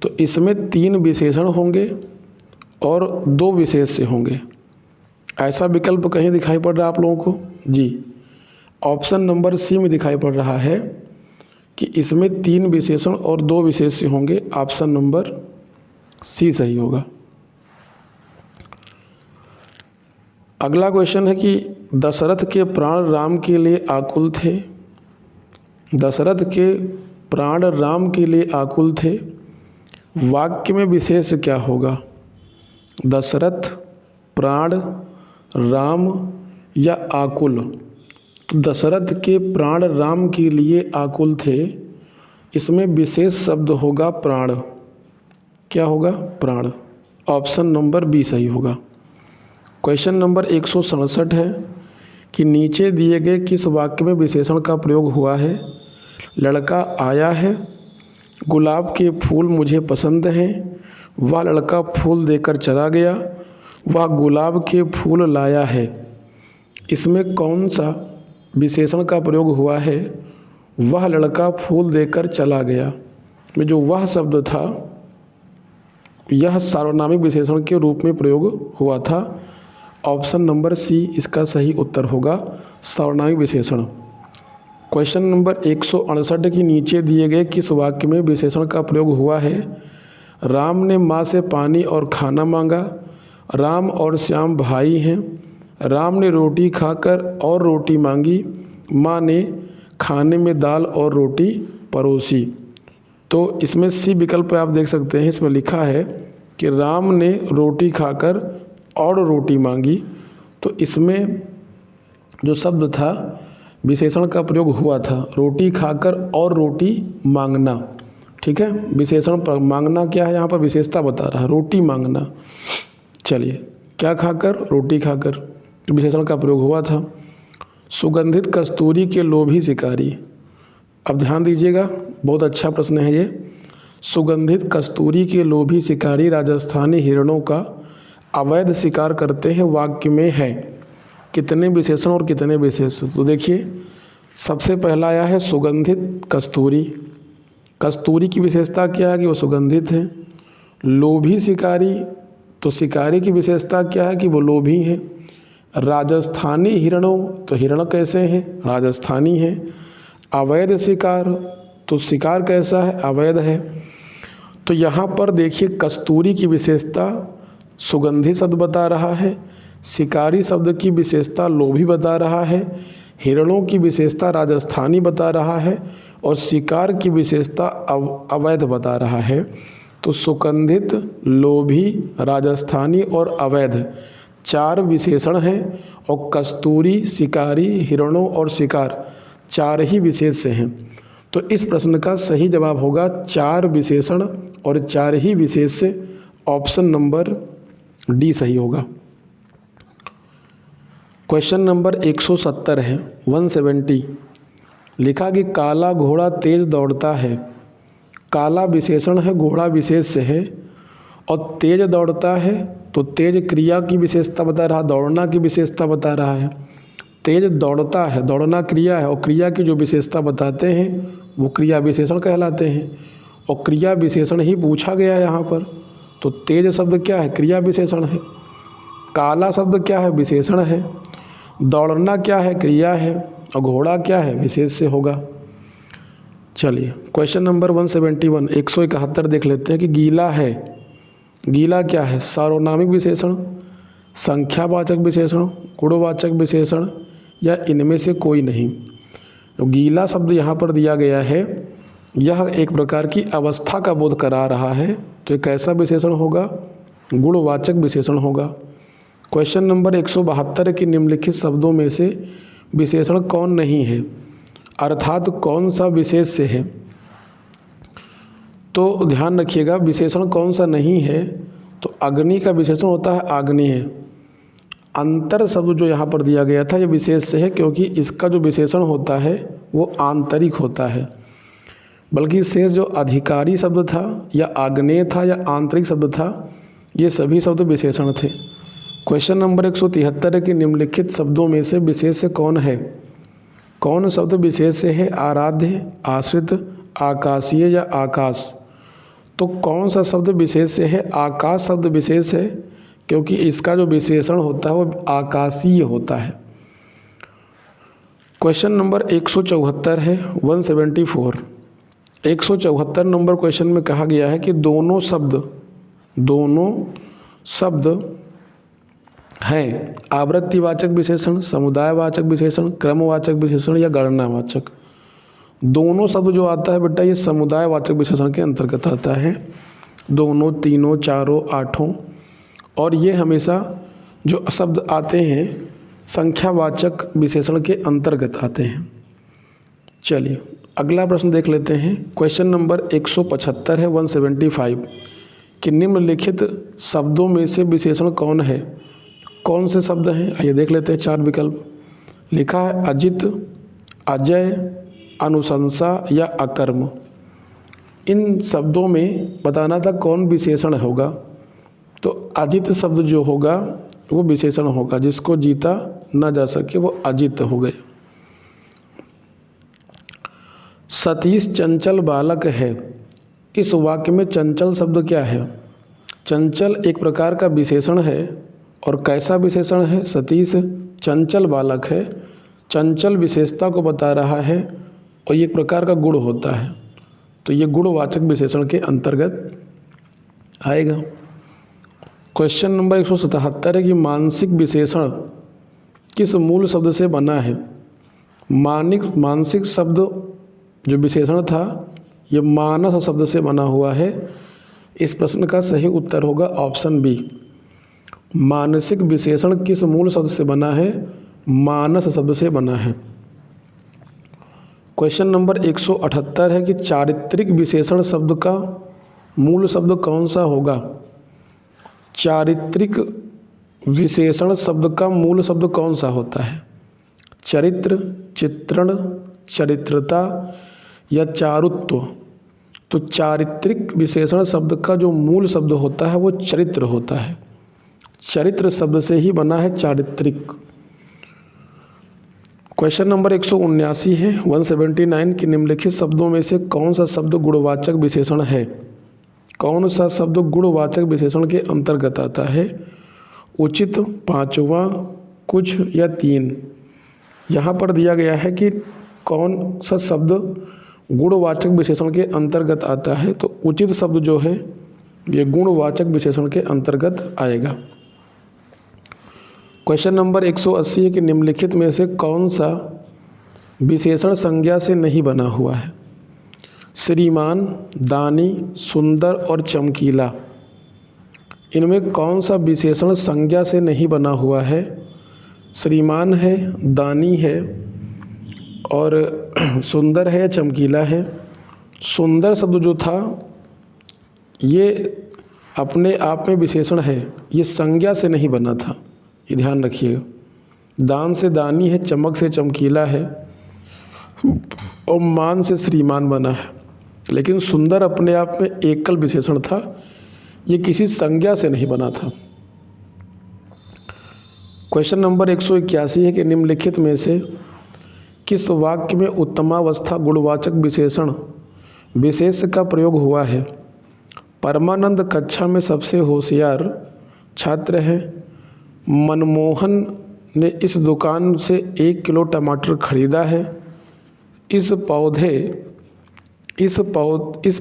तो इसमें तीन विशेषण होंगे और दो विशेष से होंगे। ऐसा विकल्प कहीं दिखाई पड़ रहा है आप लोगों को? जी, ऑप्शन नंबर सी में दिखाई पड़ रहा है कि इसमें तीन विशेषण और दो विशेष से होंगे। ऑप्शन नंबर सी सही होगा। अगला क्वेश्चन है कि दशरथ के प्राण राम के लिए आकुल थे, दशरथ के प्राण राम के लिए आकुल थे, वाक्य में विशेष क्या होगा? दशरथ, प्राण, राम या आकुल? तो दशरथ के प्राण राम के लिए आकुल थे, इसमें विशेष शब्द होगा प्राण। क्या होगा? प्राण। ऑप्शन नंबर बी सही होगा। क्वेश्चन नंबर 167 है कि नीचे दिए गए किस वाक्य में विशेषण का प्रयोग हुआ है? लड़का आया है, गुलाब के फूल मुझे पसंद हैं, वह लड़का फूल देकर चला गया, वह गुलाब के फूल लाया है। इसमें कौन सा विशेषण का प्रयोग हुआ है? वह लड़का फूल देकर चला गया में जो वह शब्द था यह सार्वनामिक विशेषण के रूप में प्रयोग हुआ था। ऑप्शन नंबर सी इसका सही उत्तर होगा, सार्वनामिक विशेषण। क्वेश्चन नंबर 168 के नीचे दिए गए किस वाक्य में विशेषण का प्रयोग हुआ है? राम ने माँ से पानी और खाना मांगा, राम और श्याम भाई हैं, राम ने रोटी खाकर और रोटी मांगी, माँ ने खाने में दाल और रोटी परोसी। तो इसमें सी विकल्प आप देख सकते हैं, इसमें लिखा है कि राम ने रोटी खाकर और रोटी मांगी। तो इसमें जो शब्द था विशेषण का प्रयोग हुआ था रोटी खाकर और रोटी मांगना। ठीक है, विशेषण पर मांगना क्या है, यहाँ पर विशेषता बता रहा है, रोटी मांगना। चलिए, क्या खाकर? रोटी खाकर, तो विशेषण का प्रयोग हुआ था। सुगंधित कस्तूरी के लोभी शिकारी, अब ध्यान दीजिएगा, बहुत अच्छा प्रश्न है ये। सुगंधित कस्तूरी के लोभी शिकारी राजस्थानी हिरणों का अवैध शिकार करते हैं, वाक्य में है कितने विशेषण और कितने विशेष? तो देखिए, सबसे पहला आया है सुगंधित कस्तूरी। कस्तूरी की विशेषता क्या है कि वो सुगंधित है। लोभी शिकारी, तो शिकारी की विशेषता क्या है कि वो लोभी है। राजस्थानी हिरणों, तो हिरण कैसे हैं? राजस्थानी हैं। अवैध शिकार, तो शिकार कैसा है? अवैध है। तो यहाँ पर देखिए, कस्तूरी की विशेषता सुगंधित शब्द बता रहा है, शिकारी शब्द की विशेषता लोभी बता रहा है, हिरणों की विशेषता राजस्थानी बता रहा है और शिकार की विशेषता अवैध बता रहा है। तो सुगंधित, लोभी, राजस्थानी और अवैध चार विशेषण हैं और कस्तूरी, शिकारी, हिरणों और शिकार चार ही विशेष से हैं। तो इस प्रश्न का सही जवाब होगा चार विशेषण और चार ही विशेष से। ऑप्शन नंबर डी सही होगा। क्वेश्चन नंबर 170 है, 170, लिखा कि काला घोड़ा तेज दौड़ता है। काला विशेषण है, घोड़ा विशेष से है और तेज दौड़ता है, तो तेज क्रिया की विशेषता बता रहा, दौड़ना की विशेषता बता रहा है। तेज दौड़ता है, दौड़ना क्रिया है और क्रिया की जो विशेषता बताते हैं वो क्रिया विशेषण कहलाते हैं। और क्रिया विशेषण ही पूछा गया है यहाँ पर। तो तेज शब्द क्या है? क्रिया विशेषण है। काला शब्द क्या है? विशेषण है। दौड़ना क्या है? क्रिया है। और घोड़ा क्या है? विशेष से होगा। चलिए क्वेश्चन नंबर 171 171 देख लेते हैं कि गीला है। गीला क्या है? सार्वनामिक विशेषण, संख्यावाचक विशेषण, गुणवाचक विशेषण या इनमें से कोई नहीं। तो गीला शब्द यहाँ पर दिया गया है, यह एक प्रकार की अवस्था का बोध करा रहा है। तो ये कैसा विशेषण होगा? गुणवाचक विशेषण होगा। क्वेश्चन नंबर 172 कि निम्नलिखित शब्दों में से विशेषण कौन नहीं है, अर्थात कौन सा विशेष से है। तो ध्यान रखिएगा, विशेषण कौन सा नहीं है, तो अग्नि का विशेषण होता है आग्नेय। अंतर शब्द जो यहाँ पर दिया गया था ये विशेष से है, क्योंकि इसका जो विशेषण होता है वो आंतरिक होता है। बल्कि शेष जो अधिकारी शब्द था या आग्नेय था या आंतरिक शब्द था, ये सभी शब्द विशेषण थे। क्वेश्चन नंबर 173 कि निम्नलिखित शब्दों में से विशेष से कौन है? कौन शब्द विशेष से है? आराध्य, आश्रित, आकाशीय या आकाश। तो कौन सा शब्द विशेष से है? आकाश शब्द विशेष है, क्योंकि इसका जो विशेषण होता है वो आकाशीय होता है। क्वेश्चन नंबर 174 है 174। 174 नंबर क्वेश्चन में कहा गया है कि दोनों शब्द हैं आवृत्तिवाचक विशेषण, समुदायवाचक विशेषण, क्रमवाचक विशेषण या गणनावाचक। दोनों शब्द जो आता है बेटा ये समुदायवाचक विशेषण के अंतर्गत आता है। दोनों, तीनों, चारों, आठों। और ये हमेशा जो शब्द आते हैं संख्यावाचक विशेषण के अंतर्गत आते हैं। चलिए अगला प्रश्न देख लेते हैं। क्वेश्चन नंबर 175 है 175 कि निम्नलिखित शब्दों में से विशेषण कौन है? कौन से शब्द हैं? आइए देख लेते हैं। 4 विकल्प लिखा है, अजित, अजय, अनुशंसा या अकर्म। इन शब्दों में बताना था कौन विशेषण होगा। तो अजित शब्द जो होगा वो विशेषण होगा, जिसको जीता ना जा सके वो अजित हो गए। सतीश चंचल बालक है। इस वाक्य में चंचल शब्द क्या है? चंचल एक प्रकार का विशेषण है। और कैसा विशेषण है? सतीश चंचल बालक है, चंचल विशेषता को बता रहा है और ये एक प्रकार का गुण होता है। तो ये गुणवाचक विशेषण के अंतर्गत आएगा। क्वेश्चन नंबर 177 है कि मानसिक विशेषण किस मूल शब्द से बना है? मानसिक शब्द जो विशेषण था ये मानस शब्द से बना हुआ है। इस प्रश्न का सही उत्तर होगा ऑप्शन बी। मानसिक विशेषण किस मूल शब्द से बना है? मानस शब्द से बना है। क्वेश्चन नंबर 178 है कि चारित्रिक विशेषण शब्द का मूल शब्द कौन सा होगा? चारित्रिक विशेषण शब्द का मूल शब्द कौन सा होता है? चरित्र, चित्रण, चरित्रता या चारुत्व। तो चारित्रिक विशेषण शब्द का जो मूल शब्द होता है वो चरित्र होता है। चरित्र शब्द से ही बना है चारित्रिक। क्वेश्चन नंबर 179 है 179 कि निम्नलिखित शब्दों में से कौन सा शब्द गुणवाचक विशेषण है? कौन सा शब्द गुणवाचक विशेषण के अंतर्गत आता है? उचित, पांचवा, कुछ या तीन। यहाँ पर दिया गया है कि कौन सा शब्द गुणवाचक विशेषण के अंतर्गत आता है। तो उचित शब्द जो है ये गुणवाचक विशेषण के अंतर्गत आएगा। क्वेश्चन नंबर 180 है कि निम्नलिखित में से कौन सा विशेषण संज्ञा से नहीं बना हुआ है? श्रीमान, दानी, सुंदर और चमकीला। इनमें कौन सा विशेषण संज्ञा से नहीं बना हुआ है? श्रीमान है, दानी है और सुंदर है या चमकीला है। सुंदर शब्द जो था ये अपने आप में विशेषण है, ये संज्ञा से नहीं बना था, ये ध्यान रखिएगा। दान से दानी है, चमक से चमकीला है और मान से श्रीमान बना है। लेकिन सुंदर अपने आप में एकल विशेषण था, ये किसी संज्ञा से नहीं बना था। क्वेश्चन नंबर 181 है कि निम्नलिखित में से किस वाक्य में उत्तमावस्था गुणवाचक विशेषण विशेष का प्रयोग हुआ है। परमानंद कक्षा में सबसे होशियार छात्र है। मनमोहन ने इस दुकान से 1 किलो टमाटर खरीदा है। इस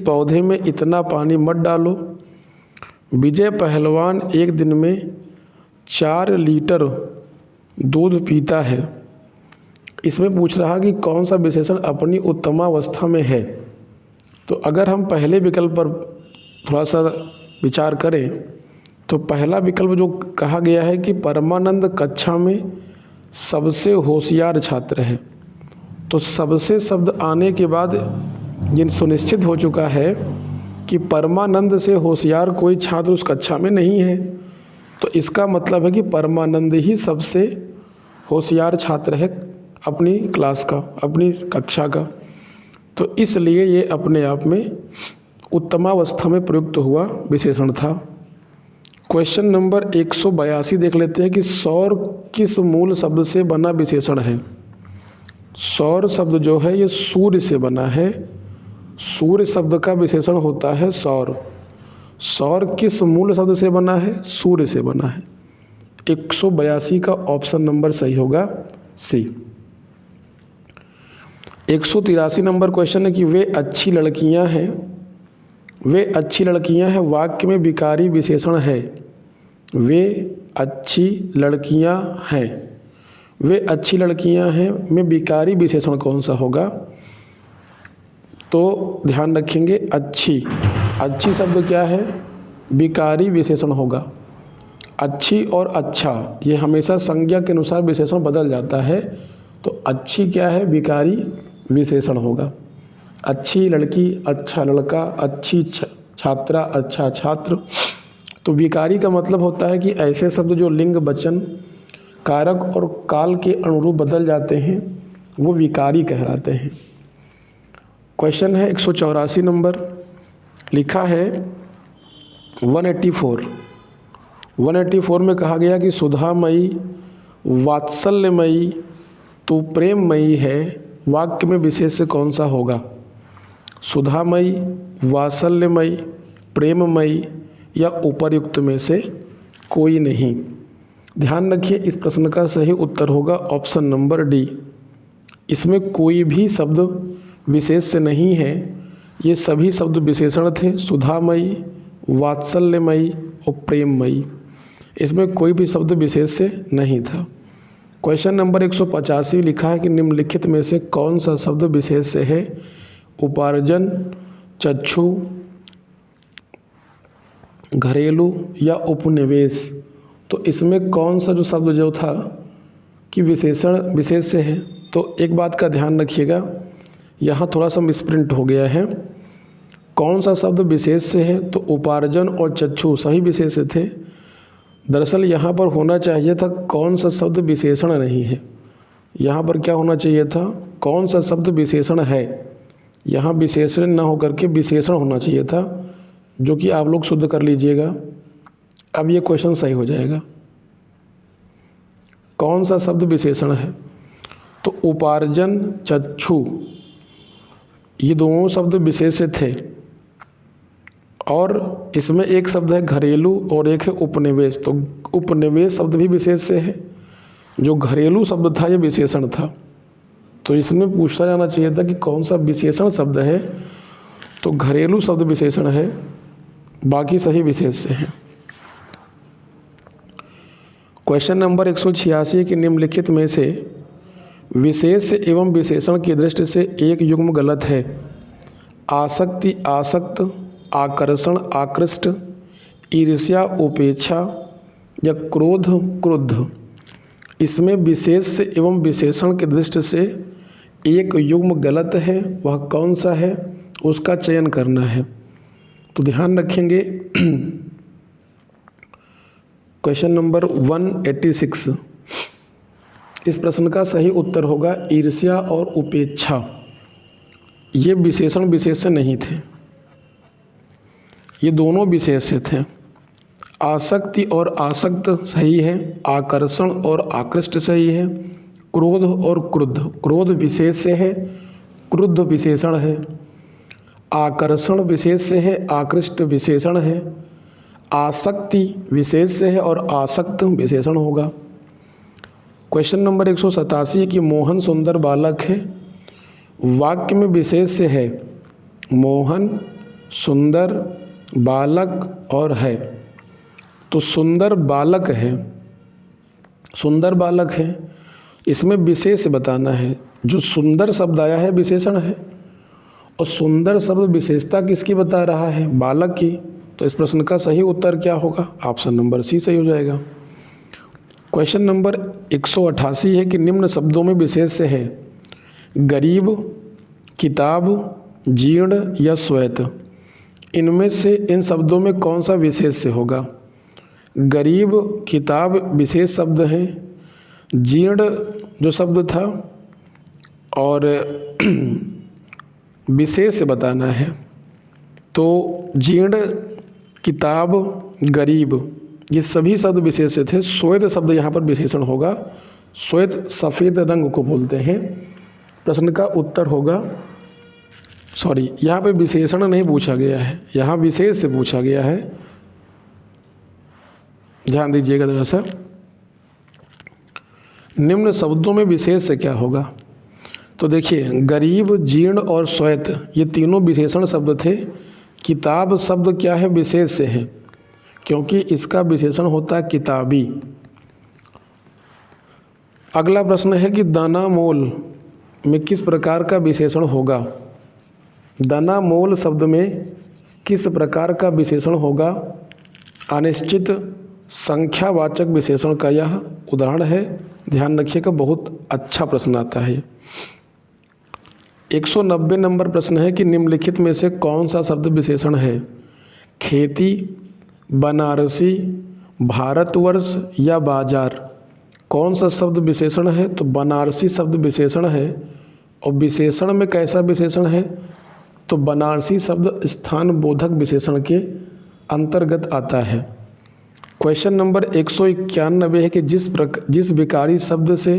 पौधे में इतना पानी मत डालो। विजय पहलवान एक दिन में 4 लीटर दूध पीता है। इसमें पूछ रहा कि कौन सा विशेषण अपनी उत्तमावस्था में है। तो अगर हम पहले विकल्प पर थोड़ा सा विचार करें तो पहला विकल्प जो कहा गया है कि परमानंद कक्षा में सबसे होशियार छात्र है, तो सबसे शब्द आने के बाद ये सुनिश्चित हो चुका है कि परमानंद से होशियार कोई छात्र उस कक्षा में नहीं है। तो इसका मतलब है कि परमानंद ही सबसे होशियार छात्र है अपनी क्लास का, अपनी कक्षा का। तो इसलिए ये अपने आप में उत्तमावस्था में प्रयुक्त हुआ विशेषण था। क्वेश्चन नंबर 182 देख लेते हैं कि सौर किस मूल शब्द से बना विशेषण है। सौर शब्द जो है ये सूर्य से बना है। सूर्य शब्द का विशेषण होता है सौर। सौर किस मूल शब्द से बना है? सूर्य से बना है। 182 का ऑप्शन नंबर सही होगा सी। 183 नंबर क्वेश्चन है कि वे अच्छी लड़कियां हैं। वे अच्छी लड़कियां हैं वाक्य में विकारी विशेषण है। वे अच्छी लड़कियां हैं। वे अच्छी लड़कियां हैं में विकारी विशेषण कौन सा होगा? तो ध्यान रखेंगे अच्छी शब्द क्या है? विकारी विशेषण होगा। अच्छी और अच्छा ये हमेशा संज्ञा के अनुसार विशेषण बदल जाता है। तो अच्छी क्या है? विकारी विशेषण होगा। अच्छी लड़की, अच्छा लड़का, अच्छी छात्रा, अच्छा छात्र। तो विकारी का मतलब होता है कि ऐसे शब्द जो लिंग, वचन, कारक और काल के अनुरूप बदल जाते हैं वो विकारी कहलाते हैं। क्वेश्चन है 184 नंबर, लिखा है 184 में कहा गया कि सुधामयी, वात्सल्यमयी तो प्रेममयी है। वाक्य में विशेष कौन सा होगा? सुधामयी, वात्सल्यमयी, प्रेममयी या उपर्युक्त में से कोई नहीं। ध्यान रखिए इस प्रश्न का सही उत्तर होगा ऑप्शन नंबर डी। इसमें कोई भी शब्द विशेष से नहीं है। ये सभी शब्द विशेषण थे, सुधामयी, वात्सल्यमयी और प्रेममयी। इसमें कोई भी शब्द विशेष से नहीं था। क्वेश्चन नंबर 185 लिखा है कि निम्नलिखित में से कौन सा शब्द विशेष से है? उपार्जन, चक्षु, घरेलू या उपनिवेश। तो इसमें कौन सा जो शब्द जो था कि विशेषण विशेष से है? तो एक बात का ध्यान रखिएगा, यहाँ थोड़ा सा मिसप्रिंट हो गया है। कौन सा शब्द विशेष से है? तो उपार्जन और चक्षु सही विशेष से थे। दरअसल यहाँ पर होना चाहिए था कौन सा शब्द विशेषण नहीं है। यहाँ पर क्या होना चाहिए था? कौन सा शब्द विशेषण है। यहाँ विशेषण ना होकर के विशेषण होना चाहिए था, जो कि आप लोग शुद्ध कर लीजिएगा। अब ये क्वेश्चन सही हो जाएगा। कौन सा शब्द विशेषण है? तो उपार्जन, चक्षु ये दोनों शब्द विशेष से थे। और इसमें एक शब्द है घरेलू और एक है उपनिवेश। तो उपनिवेश शब्द भी विशेष से है। जो घरेलू शब्द था ये विशेषण था। तो इसमें पूछा जाना चाहिए था कि कौन सा विशेषण शब्द है। तो घरेलू शब्द विशेषण है, बाकी सही विशेष से है। क्वेश्चन नंबर 186 के निम्नलिखित में से विशेष एवं विशेषण की दृष्टि से एक युग्म गलत है। आसक्ति, आसक्त, आकर्षण, आकृष्ट, ईर्ष्या, उपेक्षा या क्रोध, क्रुद्ध। इसमें विशेष एवं विशेषण की दृष्टि से एक युग्म गलत है। वह कौन सा है? उसका चयन करना है। तो ध्यान रखेंगे क्वेश्चन नंबर 186, इस प्रश्न का सही उत्तर होगा ईर्ष्या और उपेक्षा। ये विशेषण विशेष से नहीं थे, ये दोनों विशेष से थे। आसक्ति और आसक्त सही है, आकर्षण और आकृष्ट सही है, क्रोध और क्रुद्ध, क्रोध विशेष से है, क्रुद्ध विशेषण है। आकर्षण विशेष से है, आकृष्ट विशेषण है, आसक्ति विशेष से है और आसक्त विशेषण होगा। क्वेश्चन नंबर 187 है कि मोहन सुंदर बालक है। वाक्य में विशेष से है मोहन सुंदर बालक और है, तो सुंदर बालक है, सुंदर बालक है, इसमें विशेष बताना है। जो सुंदर शब्द आया है विशेषण है और सुंदर शब्द विशेषता किसकी बता रहा है, बालक की। तो इस प्रश्न का सही उत्तर क्या होगा, ऑप्शन नंबर सी सही हो जाएगा। क्वेश्चन नंबर 188 है कि निम्न शब्दों में विशेष से है गरीब, किताब, जीर्ण या श्वेत। इनमें से इन शब्दों में कौन सा विशेष से होगा। गरीब, किताब विशेष शब्द हैं, जीर्ण जो शब्द था और विशेष से बताना है, तो जीर्ण, किताब, गरीब ये सभी शब्द विशेष से थे। श्वेत शब्द यहाँ पर विशेषण होगा। श्वेत सफ़ेद रंग को बोलते हैं। प्रश्न का उत्तर होगा, सॉरी यहाँ पे विशेषण नहीं पूछा गया है, यहाँ विशेष से पूछा गया है, ध्यान दीजिएगा जरा सा। निम्न शब्दों में विशेष से क्या होगा, तो देखिए गरीब, जीर्ण और श्वेत ये तीनों विशेषण शब्द थे। किताब शब्द क्या है, विशेष से है, क्योंकि इसका विशेषण होता है किताबी। अगला प्रश्न है कि दाना मोल में किस प्रकार का विशेषण होगा। दाना मोल शब्द में किस प्रकार का विशेषण होगा। अनिश्चित संख्यावाचक विशेषण का यह उदाहरण है। ध्यान रखिएगा, बहुत अच्छा प्रश्न आता है। 190 नंबर प्रश्न है कि निम्नलिखित में से कौन सा शब्द विशेषण है। खेती, बनारसी, भारतवर्ष या बाजार। कौन सा शब्द विशेषण है, तो बनारसी शब्द विशेषण है। और विशेषण में कैसा विशेषण है, तो बनारसी शब्द स्थान बोधक विशेषण के अंतर्गत आता है। क्वेश्चन नंबर 191 है कि जिस विकारी शब्द से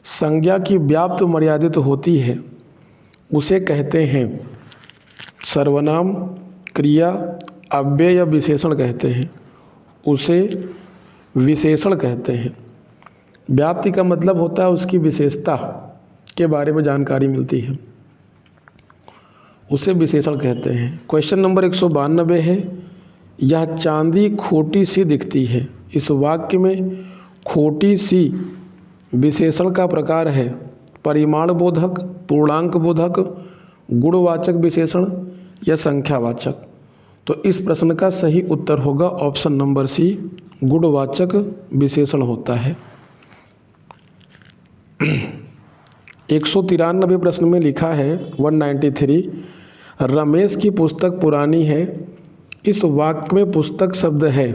संज्ञा की व्याप्त मर्यादित होती है उसे कहते हैं सर्वनाम, क्रिया, अव्यय या विशेषण कहते हैं, उसे विशेषण कहते हैं। व्याप्ति का मतलब होता है उसकी विशेषता के बारे में जानकारी मिलती है, उसे विशेषण कहते हैं। क्वेश्चन नंबर 192 है, यह चांदी खोटी सी दिखती है। इस वाक्य में खोटी सी विशेषण का प्रकार है परिमाण बोधक, पूर्णांक बोधक, गुणवाचक विशेषण या संख्यावाचक। तो इस प्रश्न का सही उत्तर होगा ऑप्शन नंबर सी, गुणवाचक विशेषण होता है। 193 प्रश्न में लिखा है 193, रमेश की पुस्तक पुरानी है। इस वाक्य में पुस्तक शब्द है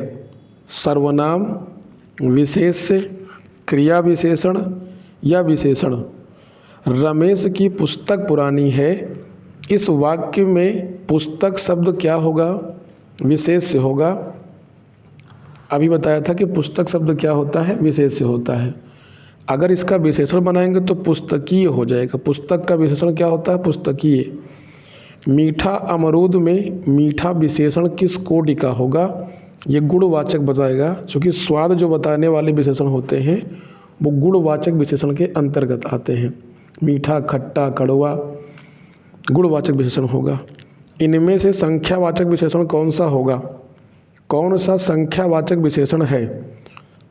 सर्वनाम, विशेष, क्रिया विशेषण या विशेषण। रमेश की पुस्तक पुरानी है, इस वाक्य में पुस्तक शब्द क्या होगा, विशेष से होगा। अभी बताया था कि पुस्तक शब्द क्या होता है, विशेष से होता है। अगर इसका विशेषण बनाएंगे तो पुस्तकीय हो जाएगा। पुस्तक का विशेषण क्या होता है, पुस्तकीय। मीठा अमरूद में मीठा विशेषण किस कोटि का होगा, ये गुणवाचक बताएगा। क्योंकि स्वाद जो बताने वाले विशेषण होते हैं वो गुणवाचक विशेषण के अंतर्गत आते हैं। मीठा, खट्टा, कड़वा गुणवाचक विशेषण होगा। इनमें से संख्यावाचक विशेषण कौन सा होगा, कौन सा संख्यावाचक विशेषण है।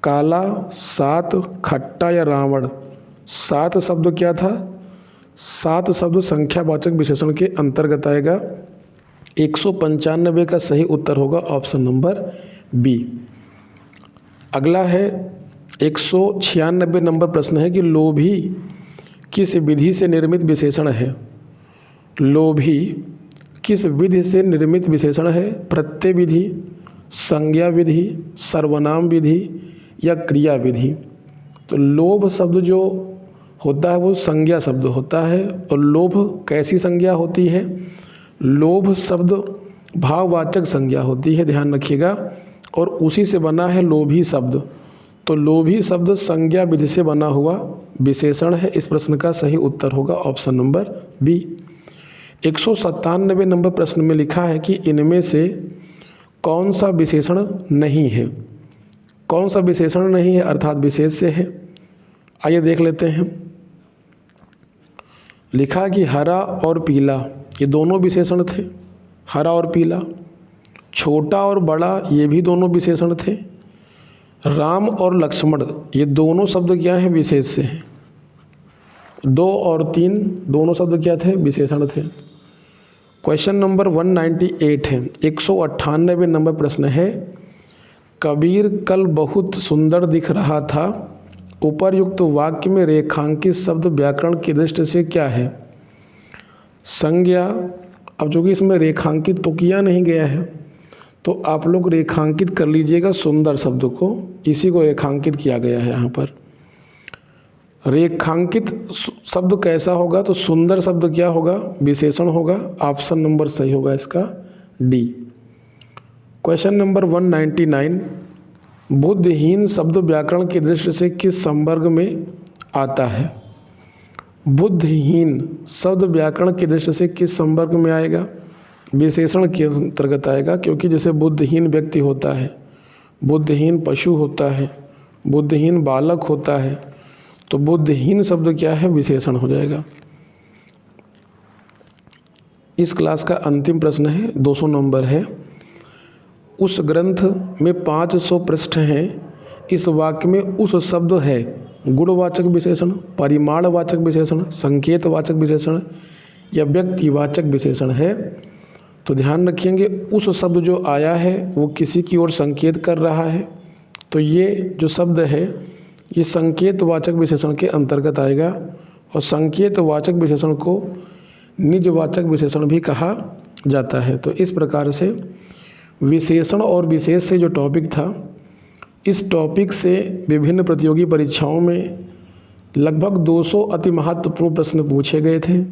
काला, सात, खट्टा या रावण। सात शब्द क्या था, सात शब्द संख्यावाचक विशेषण के अंतर्गत आएगा। 195 का सही उत्तर होगा ऑप्शन नंबर बी। अगला है 196 नंबर प्रश्न है कि लोभी किस विधि से निर्मित विशेषण है। लोभी किस विधि से निर्मित विशेषण है, प्रत्यय विधि, संज्ञा विधि, सर्वनाम विधि या क्रिया विधि। तो लोभ शब्द जो होता है वो संज्ञा शब्द होता है। और लोभ कैसी संज्ञा होती है, लोभ शब्द भाववाचक संज्ञा होती है, ध्यान रखिएगा। और उसी से बना है लोभी शब्द। तो लोभी शब्द संज्ञा विधि से बना हुआ विशेषण है। इस प्रश्न का सही उत्तर होगा ऑप्शन नंबर बी। 197 नंबर प्रश्न में लिखा है कि इनमें से कौन सा विशेषण नहीं है। कौन सा विशेषण नहीं है अर्थात विशेष से है। आइए देख लेते हैं। लिखा कि हरा और पीला ये दोनों विशेषण थे, हरा और पीला। छोटा और बड़ा ये भी दोनों विशेषण थे। राम और लक्ष्मण ये दोनों शब्द क्या हैं, विशेष से हैं। 2 और 3 दोनों शब्द क्या थे, विशेषण थे। क्वेश्चन नंबर 198 है, 198 नंबर प्रश्न है। कबीर कल बहुत सुंदर दिख रहा था, उपरयुक्त वाक्य में रेखांकित शब्द व्याकरण की दृष्टि से क्या है। संज्ञा, अब चूँकि इसमें रेखांकित तो किया नहीं गया है तो आप लोग रेखांकित कर लीजिएगा सुंदर शब्द को, इसी को रेखांकित किया गया है यहाँ पर। रेखांकित शब्द कैसा होगा, तो सुंदर शब्द क्या होगा, विशेषण होगा। ऑप्शन नंबर सही होगा इसका डी। क्वेश्चन नंबर 199, बुद्धिहीन शब्द व्याकरण की दृष्टि से किस संवर्ग में आता है। बुद्धिहीन शब्द व्याकरण की दृष्टि से किस संवर्ग में आएगा, विशेषण के अंतर्गत आएगा, क्योंकि जैसे बुद्धिहीन व्यक्ति होता है, बुद्धिहीन पशु होता है, बुद्धिहीन बालक होता है, तो बुद्धिहीन शब्द क्या है, विशेषण हो जाएगा। इस क्लास का अंतिम प्रश्न है, 200 नंबर है। उस ग्रंथ में 500 पृष्ठ हैं, इस वाक्य में उस शब्द है गुणवाचक विशेषण, परिमाणवाचक विशेषण, संकेतवाचक विशेषण या व्यक्तिवाचक विशेषण है। तो ध्यान रखिएंगे, उस शब्द जो आया है वो किसी की ओर संकेत कर रहा है, तो ये जो शब्द है ये संकेतवाचक विशेषण के अंतर्गत आएगा। और संकेतवाचक विशेषण को निजवाचक विशेषण भी कहा जाता है। तो इस प्रकार से विशेषण और विशेष से जो टॉपिक था, इस टॉपिक से विभिन्न प्रतियोगी परीक्षाओं में लगभग 200 अति महत्वपूर्ण प्रश्न पूछे गए थे,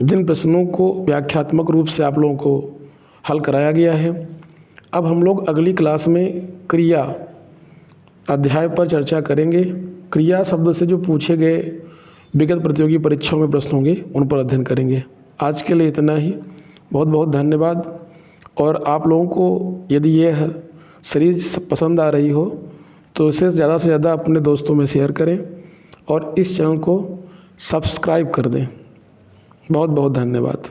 जिन प्रश्नों को व्याख्यात्मक रूप से आप लोगों को हल कराया गया है। अब हम लोग अगली क्लास में क्रिया अध्याय पर चर्चा करेंगे। क्रिया शब्द से जो पूछे गए विगत प्रतियोगी परीक्षाओं में प्रश्न होंगे उन पर अध्ययन करेंगे। आज के लिए इतना ही, बहुत बहुत धन्यवाद। और आप लोगों को यदि यह सीरीज पसंद आ रही हो तो इसे ज़्यादा से ज़्यादा अपने दोस्तों में शेयर करें और इस चैनल को सब्सक्राइब कर दें। बहुत बहुत धन्यवाद।